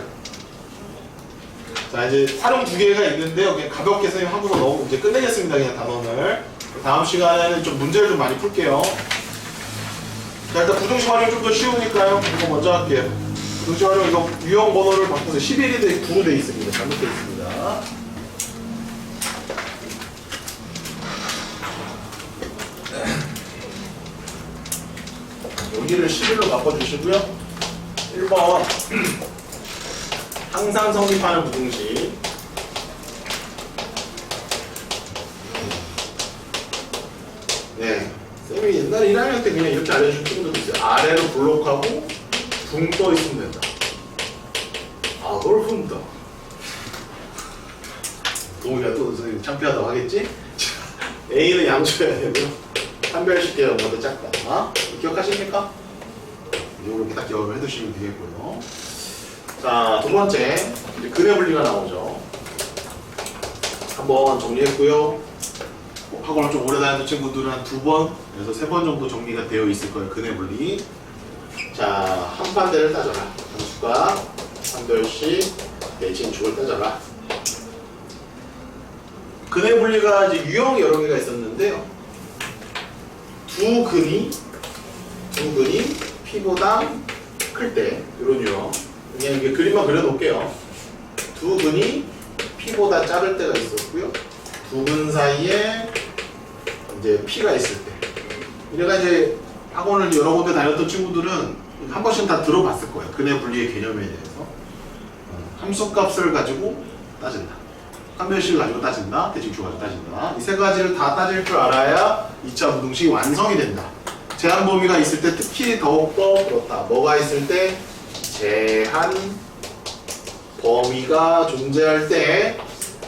자, 이제 활용 2개가 있는데요. 그냥 가볍게 선생님 하고서 넣고 이제 끝내겠습니다. 그냥 단원을. 다음 시간에는 좀 문제를 좀 많이 풀게요. 자, 일단 부등식 활용 좀 더 쉬우니까요. 이거 먼저 할게요. 부등식 활용 이거 유형 번호를 바꿔서 11이 9로 되어 있습니다. 잘못되어 있습니다. 여기를 11로 바꿔주시고요. 1번 항상 성립하는 부등식. 네, 쌤이 옛날에 1학년 때 그냥 이렇게 알려준 친구들도 있어요. 아래로 블록하고 붕 떠 있으면 된다. 그걸 푼다. 동훈이가 또 선생님 창피하다고 하겠지? A는 양수해야 되고요. 한별식계가 뭐보다 작다. 기억하십니까? 이렇게 딱 기억을 해두시면 되겠고요. 자, 두 번째 이제 근의 분리가 나오죠. 한번 정리했고요. 학원을 좀 오래 다니는 친구들은 한 2번에서 3번 정도 정리가 되어 있을 거예요. 근의 분리. 자, 한반대를 따져라. 함수가 한별식 대진축을 따져라. 근의 분리가 이제 유형이 여러 개가 있었는데요. 두 근이 P보다 클 때 이런 유형. 그냥 이게 그림만 그려놓을게요. 두 근이 P보다 작을 때가 있었고요. 두 근 사이에 이제 P가 있을 때. 이래가 이제 학원을 여러 군데 다녔던 친구들은 한 번씩 다 들어봤을 거예요. 근의 분리의 개념에 대해서. 함수값을 가지고 따진다. 한별식을 가지고 따진다. 대칭축 가지고 따진다. 이 세 가지를 다 따질 줄 알아야 2차 부등식이 완성이 된다. 제한 범위가 있을 때 특히 더욱더 그렇다. 뭐가 있을 때? 제한 범위가 존재할 때,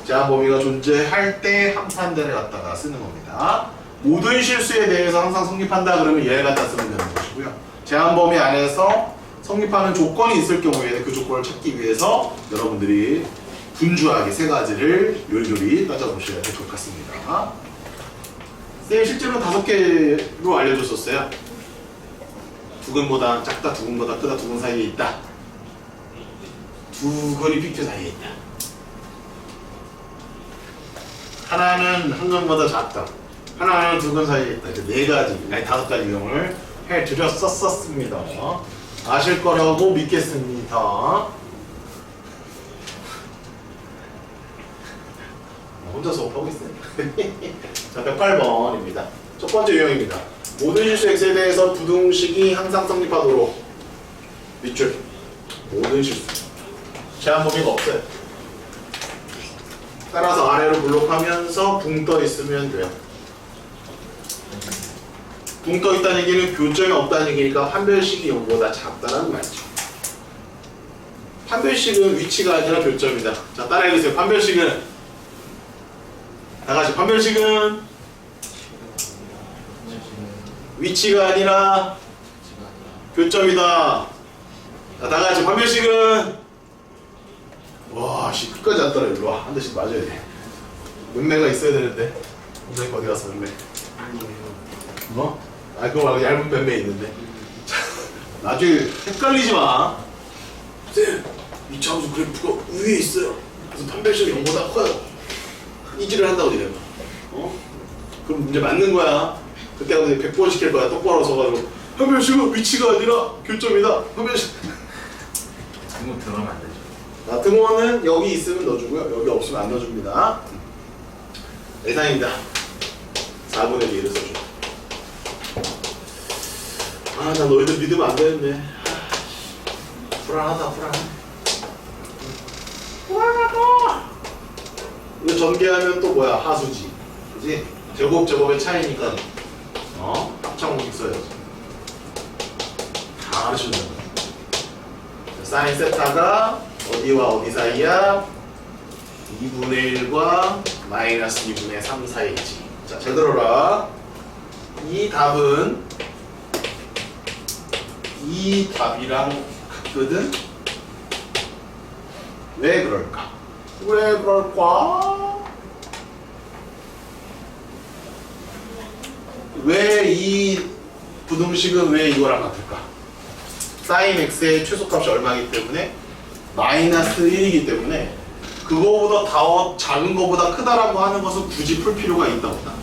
제한 범위가 존재할 때 함수한대를 갖다가 쓰는 겁니다. 모든 실수에 대해서 항상 성립한다 그러면 얘를 갖다 쓰면 되는 것이고요. 제한 범위 안에서 성립하는 조건이 있을 경우에는 그 조건을 찾기 위해서 여러분들이 분주하게 세 가지를 요리조리 따져보셔야 될 것 같습니다. 쌤이 실제로 5개로 알려줬었어요. 두 근보다 작다, 두 근보다 크다, 두 근 사이에 있다. 두 그래픽트 사이에 있다. 하나는 한 근보다 작다. 하나는 두 근 사이에 있다. 이렇게 네 가지, 아니 다섯 가지 유형을 해드렸었습니다. 아실 거라고 믿겠습니다. 혼자 수업하고 있어요. 자, 108번입니다. 첫 번째 유형입니다. 모든 실수 x에 대해서 부등식이 항상 성립하도록 밑줄. 모든 실수. 제한 범위가 없어요. 따라서 아래로 블록하면서 붕 떠 있으면 돼요. 붕 떠 있다는 얘기는 교점이 없다는 얘기니까 판별식이 0보다 작다는 말이죠. 판별식은 위치가 아니라 교점이다. 자, 따라해주세요. 판별식은 다같이 판별식은 위치가 아니라 교점이다. 자, 다같이 판별식은 와씨 끝까지 안 따라. 일로 와. 한 대씩 맞아야 돼. 문매가 있어야 되는데 문매가 어디 갔어 문매? 뭐? 아 그거 말고 얇은 뱀매 있는데. 자, 나중에 헷갈리지 마. 쌤, 이 차함수 그래프가 위에 있어요. 그래서 판별식이 0보다 커요. 이지를 한다고 이래요. 그럼 문제 맞는 거야. 그때가 100번 시킬 거야. 똑바로 서가지고 판별식은 위치가 아니라 교점이다. 판별식. 등호 들어가면 안 되죠. 자, 등호는 여기 있으면 넣어주고요. 여기 없으면 안 넣어줍니다. 예상입니다. 4분의 1을 써줘. 아, 나 너희들 믿으면 안 되는데. 불안하다, 불안해. 불안하다! 이거 전개하면 또 뭐야? 하수지. 그지? 제곱, 제곱의 차이니까. 합창공식 써야지. 다 가르쳐준다. 사인 세타가 어디와 어디 사이야? 2분의 1과 마이너스 2분의 3 사이지. 자, 잘 들어라. 이 답은 이 답이랑 같거든? 왜 그럴까? 왜 그럴까? 왜 이 부등식은 왜 이거랑 같을까? 사인 x의 최소값이 얼마이기 때문에 마이너스 1이기 때문에 그거보다 더 작은 거보다 크다라고 하는 것은 굳이 풀 필요가 있다 없다?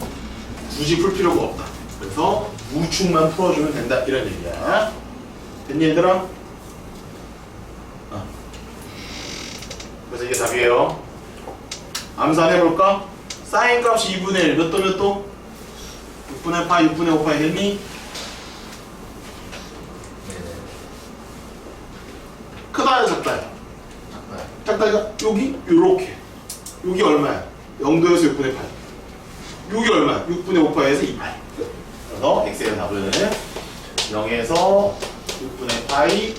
굳이 풀 필요가 없다. 그래서 우측만 풀어주면 된다 이런 얘기야. 됐니 얘들아? 그래서 이게 답이에요. 암산해볼까? 사인 값이 2분의 1 몇 도 몇 도? 6분의 파이 6분의 5파이 됐니? 네네. 크다야 작다야? 작다요. 작다가 여기 요렇게 여기 얼마야? 0도에서 6분의 8 여기 얼마야? 6분의 5파이에서 2파이 그래서 x의 답은 0에서 6분의 파이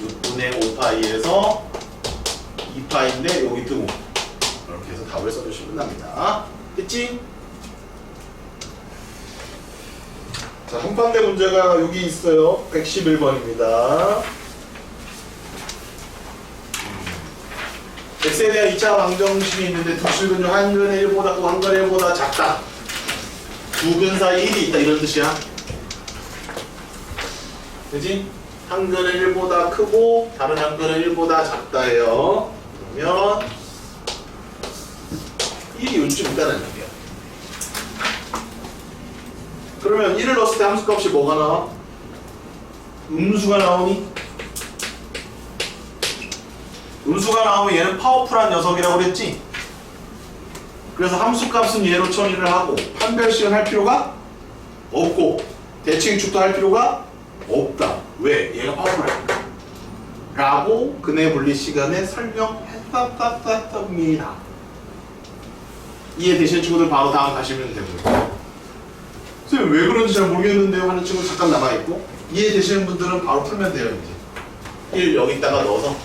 6분의 5파이에서 2파인데 여기 등호 이렇게 해서 답을 써주시면 됩니다. 됐지? 자, 한판대 문제가 여기 있어요. 111번입니다. x에 대한 2차 방정식이 있는데 두 식은 중 한 근의 1보다 또 한 근의 1보다 작다. 두 근 사이에 1이 있다 이런 뜻이야. 그지? 한 근의 1보다 크고 다른 한 근의 1보다 작다예요. 그러면 1이 요즘 있다는 얘기야. 그러면 1을 넣었을 때 함수값이 뭐가 나와? 음수가 나오니? 음수가 나오면 얘는 파워풀한 녀석이라고 그랬지? 그래서 함수값은 얘로 처리를 하고 판별식은 할 필요가 없고 대칭축도 할 필요가 없다. 왜? 얘가 파워풀하니까. 라고 근해 분리 시간에 설명했답니다. 이해되시는 친구들 바로 다음 가시면 되고요. 선생님 왜 그런지 잘 모르겠는데요 하는 친구 잠깐 남아있고 이해되시는 분들은 바로 풀면 돼요. 이제 1 여기다가 넣어서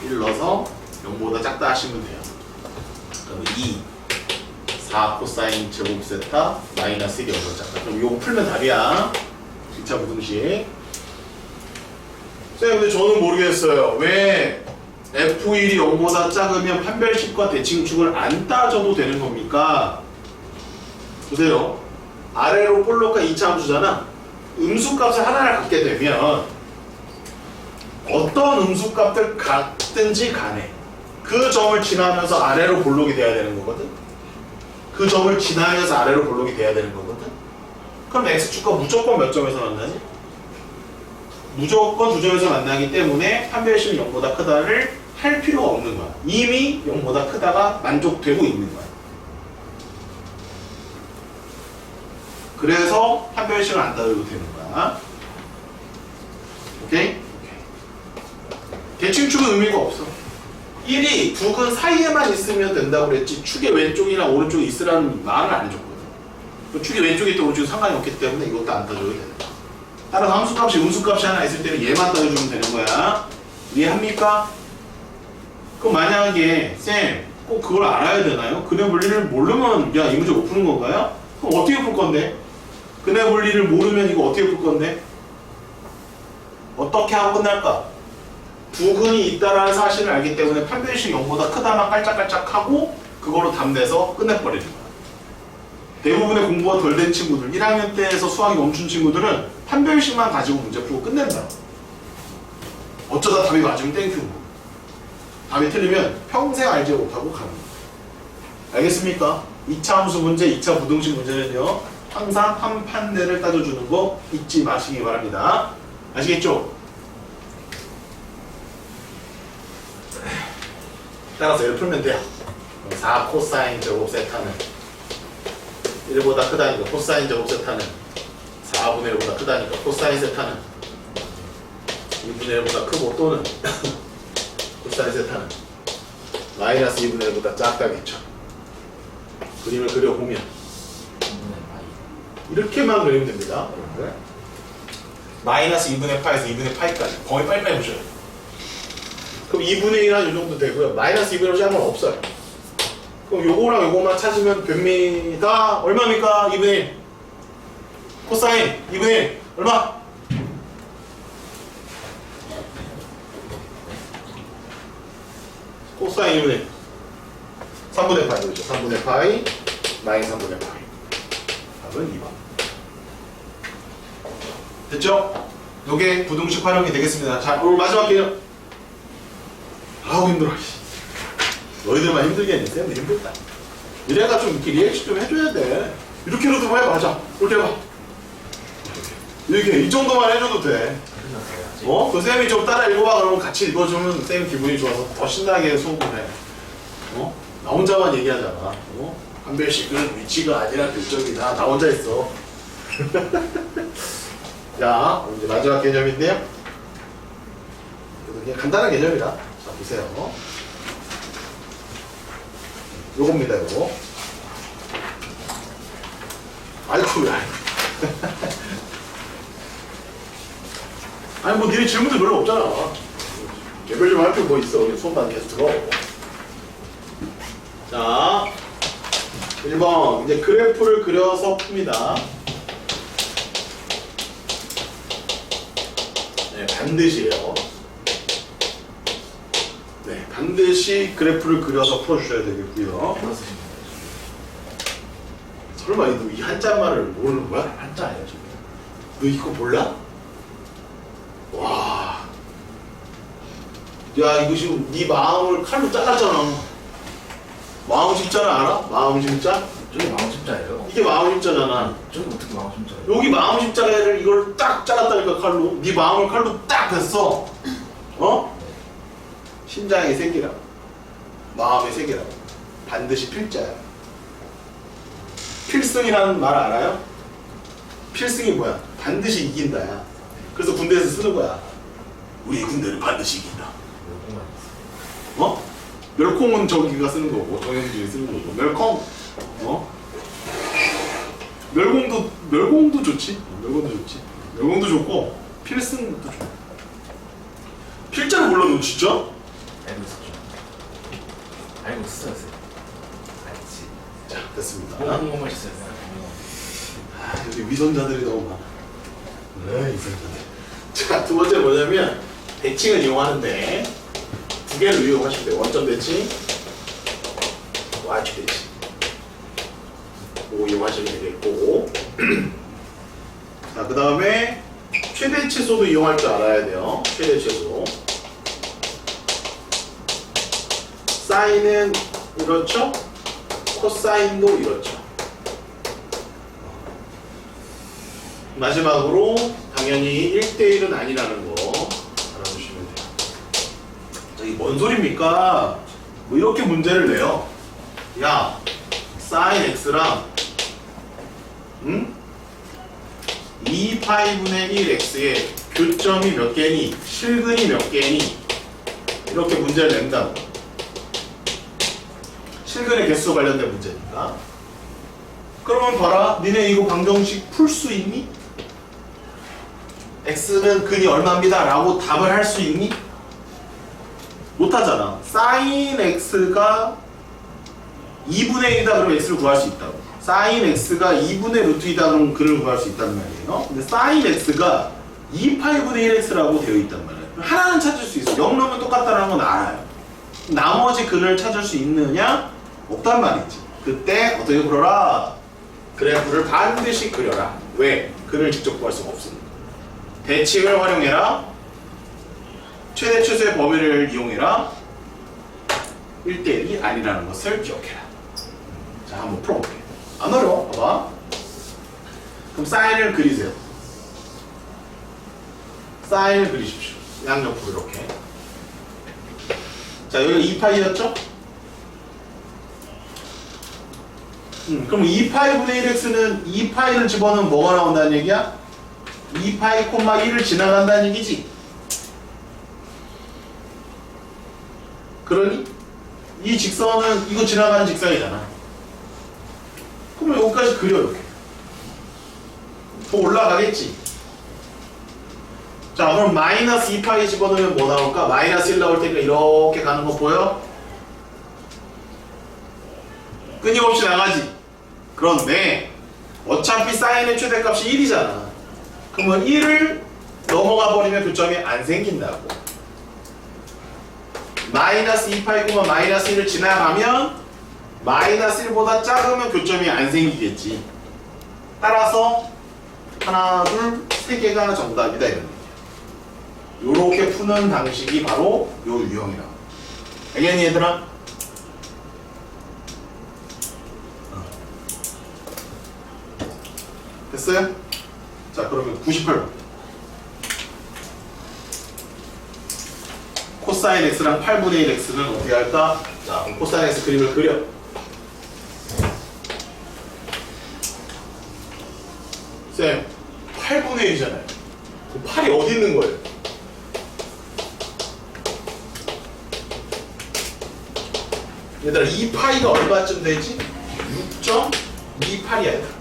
1 넣어서 0보다 작다 하시면 돼요. 그럼 2 4 코사인 제곱 세타 마이너스 1이 0보다 작다. 그럼 이거 풀면 답이야. 2차 부등식. 선생님 근데 저는 모르겠어요. 왜 F1이 0보다 작으면 판별식과 대칭축을 안 따져도 되는 겁니까? 보세요. 아래로 볼록과 2차 함수잖아. 음수값을 하나를 갖게 되면 어떤 음수값들 같든지 간에 그 점을 지나면서 아래로 볼록이 돼야 되는 거거든. 그 점을 지나면서 아래로 볼록이 돼야 되는 거거든. 그럼 x축과 무조건 몇 점에서 만나지? 무조건 두 점에서 만나기 때문에 판별식이 0보다 크다를 할 필요가 없는 거야. 이미 0보다 크다가 만족되고 있는 거야. 그래서 판별식을 안 따져도 되는 거야. 오케이? 대칭축은 의미가 없어. 1이 북은 사이에만 있으면 된다고 그랬지 축의 왼쪽이나 오른쪽에 있으라는 말을 안 해줬거든. 축의 왼쪽에 있든 오른쪽에 상관이 없기 때문에 이것도 안 따져도 되는 거야. 따라서 함수값이 음수값이 하나 있을 때는 얘만 따져주면 되는 거야. 이해합니까? 그럼 만약에 쌤 꼭 그걸 알아야 되나요? 근해 분리를 모르면 야 이 문제 못 푸는 건가요? 그럼 어떻게 풀 건데? 근해 분리를 모르면 이거 어떻게 풀 건데? 어떻게 하고 끝날까? 부근이 있다라는 사실을 알기 때문에 판별식 0보다 크다만 깔짝깔짝하고 그걸로 답 내서 끝내버리는 거야. 대부분의 공부가 덜 된 친구들 1학년 때에서 수학이 멈춘 친구들은 판별식만 가지고 문제 풀고 끝낸다. 어쩌다 답이 맞으면 땡큐는 거. 답이 틀리면 평생 알지 못하고 가는 거야. 알겠습니까? 2차 함수 문제, 2차 부등식 문제는요 항상 한 판대를 따져주는 거 잊지 마시기 바랍니다. 아시겠죠? 따라서 이렇게 풀면 돼요. 4 코사인 제곱 세타는 1보다 크다니까 코사인 제곱 세타는 4분의 1보다 크다니까 코사인 세타는 2분의 1보다 크고 또는 코사인 세타는 마이너스 2분의 1보다 작다겠죠. 그림을 그려보면 이렇게만 그리면 됩니다. 마이너스 2분의 파에서 2분의 파이까지 범위 빨리빨리 보셔요. 그럼 2분의 1 한 이 정도 되고요. 마이너스 2분의 1 짜는 건 없어요. 그럼 요거랑 요거만 찾으면 됩니다. 얼마입니까? 2분의 1 코사인 2분의 1 얼마? 코사인 2분의 1 3분의 파이 그렇죠. 3분의 파이 마이너스 3분의 파이 답은 2번. 됐죠? 요게 부등식 활용이 되겠습니다. 자, 오늘 마지막 개념. 아우 힘들어. 너희들만 힘들게 했는데 쌤도 힘들다. 이래가 좀 이렇게 리액션 좀 해줘야 돼. 이렇게라도 해. 맞아. 이렇게 해봐. 이렇게 이 정도만 해줘도 돼. 어? 그 쌤이 좀 따라 읽어봐. 그러면 같이 읽어주면 쌤 기분이 좋아서 더 신나게 수업을 해. 어? 나 혼자만 얘기하잖아. 어? 판별식은 위치가 아니라 결정이다. 나 혼자 있어. 자, 이제 마지막 개념인데요. 그냥 간단한 개념이다. 자, 보세요. 요겁니다, 요거. 아이쿠, 야. 아니, 뭐, 니네 질문도 별로 없잖아. 개별 좀 할 게 뭐 있어. 수업만 계속 들어. 자, 1번. 이제 그래프를 그려서 풉니다. 네, 반드시예요. 네, 반드시 그래프를 그려서 풀어주셔야 되겠고요. 설마 너 이 한자말을 모르는 거야? 한자예요 지금. 너 이거 몰라? 와, 야 이거 지금 네 마음을 칼로 잘랐잖아. 마음 십자를 알아? 마음 십자? 저게 마음 십자예요. 이게 마음 십자잖아. 저게 어떻게 마음 십자예요? 여기 마음 십자를 이걸 딱 잘랐다니까 칼로. 네 마음을 칼로 딱 뺐어. 어? 심장의 세계라고, 마음의 세계라고. 반드시 필자야. 필승이라는 말 알아요? 필승이 뭐야? 반드시 이긴다야. 그래서 군대에서 쓰는 거야. 우리 군대는 반드시 이긴다. 어? 멸콩은 저기가 쓰는 거고, 정영진이 쓰는 거고. 멸콩, 어? 멸공도 좋지. 멸공도 좋지. 멸공도 좋고 필승도 좋고. 필자를 몰라 너 진짜? 알고 있었죠. 알고 있었어요. 알지. 자, 됐습니다. 공공만 있었어요. 아, 여기 위선자들이 너무 많아. 네, 위선자들. 자, 두 번째 뭐냐면 대칭을 이용하는데 두 개를 이용하시면 돼요. 원점 대칭, y축 대칭. 그거 이용하시면 되겠고. 자, 그 다음에 최대 최소도 이용할 줄 알아야 돼요. 최대 최소. 사인은 이렇죠? 코사인도 이렇죠. 마지막으로 당연히 1대1은 아니라는 거 알아두시면 돼요. 자, 이게 뭔 소리입니까? 뭐 이렇게 문제를 내요. 야, 사인 x랑 2파이분의 1x의 교점이 몇 개니? 실근이 몇 개니? 이렇게 문제를 낸다고. 실근의 개수 관련된 문제니까. 그러면 봐라. 니네 이거 방정식 풀 수 있니? x는 근이 얼마입니다 라고 답을 할 수 있니? 못하잖아. 사인 x가 2분의 1이다 그러면 x를 구할 수 있다고. 사인 x가 2분의 루트이다 그러면 근을 구할 수 있단 말이에요. 근데 사인 x가 2파이분의 1x라고 되어 있단 말이에요. 하나는 찾을 수 있어. 0 넣으면 똑같다는 건 알아요. 나머지 근을 찾을 수 있느냐? 없단 말이지. 그때 어떻게 그려라? 그래프를 반드시 그려라. 왜? 근을 직접 구할 수가 없으니까. 대칭을 활용해라. 최대 최소의 범위를 이용해라. 1대1이 아니라는 것을 기억해라. 자, 한번 풀어볼게. 안 어려워. 봐봐. 그럼 사인을 그리세요. 사인을 그리십시오. 양옆으로 이렇게. 자, 여기가 2파이였죠? 그럼 2파이분의 1x는 2파이를 집어넣으면 뭐가 나온다는 얘기야? 2파이, 1을 지나간다는 얘기지? 그러니? 이 직선은 이거 지나가는 직선이잖아. 그러면 여기까지 그려, 이렇게. 더 올라가겠지? 자, 그럼 마이너스 2파이 집어넣으면 뭐 나올까? 마이너스 1 나올 테니까 이렇게 가는 거 보여? 끊임없이 나가지? 그런데 어차피 사인의 최대값이 1이잖아. 그러면 1을 넘어가 버리면 교점이 안 생긴다고. 마이너스 2파이, 마이너스 1을 지나가면 마이너스 1보다 작으면 교점이 안 생기겠지. 따라서 하나, 둘, 세 개가 정답이다 이런 얘기야. 요렇게 푸는 방식이 바로 요 유형이라고. 알겠니 얘들아? 됐어요? 자, 그러면 98번. 코사인 x랑 8분의 1x는 어떻게 할까? 자, 그럼 코사인 x 그림을 그려. 쌤, 8분의 1이잖아요. 그 8이 어디 있는 거예요? 얘들아, 2파이가 얼마쯤 되지? 6.28이야, 얘들아.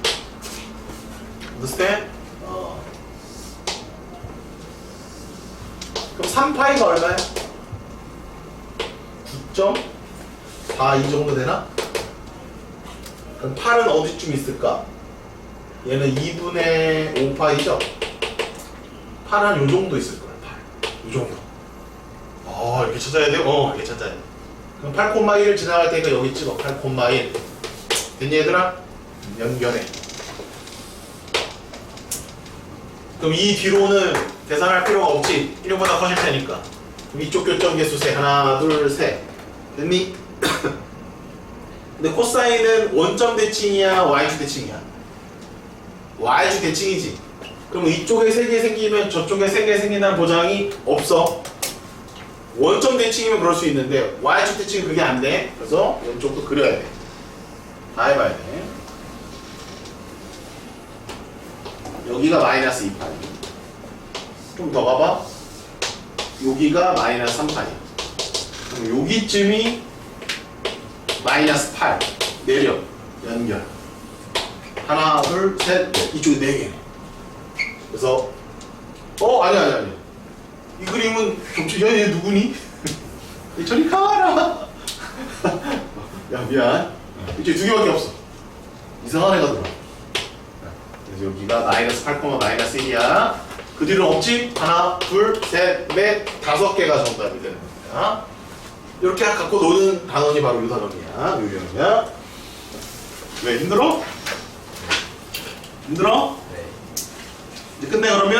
understand? 그럼 3파이가 얼마야? 9.4 이 정도 되나? 그럼 8은 어디쯤 있을까? 얘는 2분의 5파이죠? 8은 요 정도 있을 거야. 8. 요 정도. 이렇게 찾아야 돼요? 이렇게 찾아야 돼. 그럼 8,1을 지나갈 테니까 여기 찍어. 8,1. 됐니 얘들아? 연결해. 그럼 이 뒤로는 계산할 필요가 없지. 1보다 커질 테니까. 그럼 이쪽 교점 개수 세. 하나, 둘, 셋. 됐니? 근데 코사인은 원점 대칭이야, y축 대칭이야? y축 대칭이지. 그럼 이쪽에 3개 생기면 저쪽에 3개 생긴다는 보장이 없어. 원점 대칭이면 그럴 수 있는데 y축 대칭은 그게 안 돼. 그래서 왼쪽도 그려야 돼. 다 해봐야 돼. 여기가 마이너스 2파이. 좀 더 봐봐. 여기가 마이너스 3파이. 그럼 여기쯤이 마이너스 8. 내려. 연결. 하나, 둘, 셋, 넷. 이쪽에 4개네. 그래서 아니. 이 그림은 얘 누구니? 저리 가라. 야, 미안. 이제 2개밖에 없어. 이상한 애가 들어. 그래서 여기가 마이너스 8, 마이너스 1이야. 그 뒤로는 없지? 하나, 둘, 셋, 넷, 5개가 정답이 되는 겁니다. 이렇게 갖고 노는 단원이 바로 이 단원이야. 요 유형이야. 왜 힘들어? 힘들어? 네. 이제 끝내 그러면.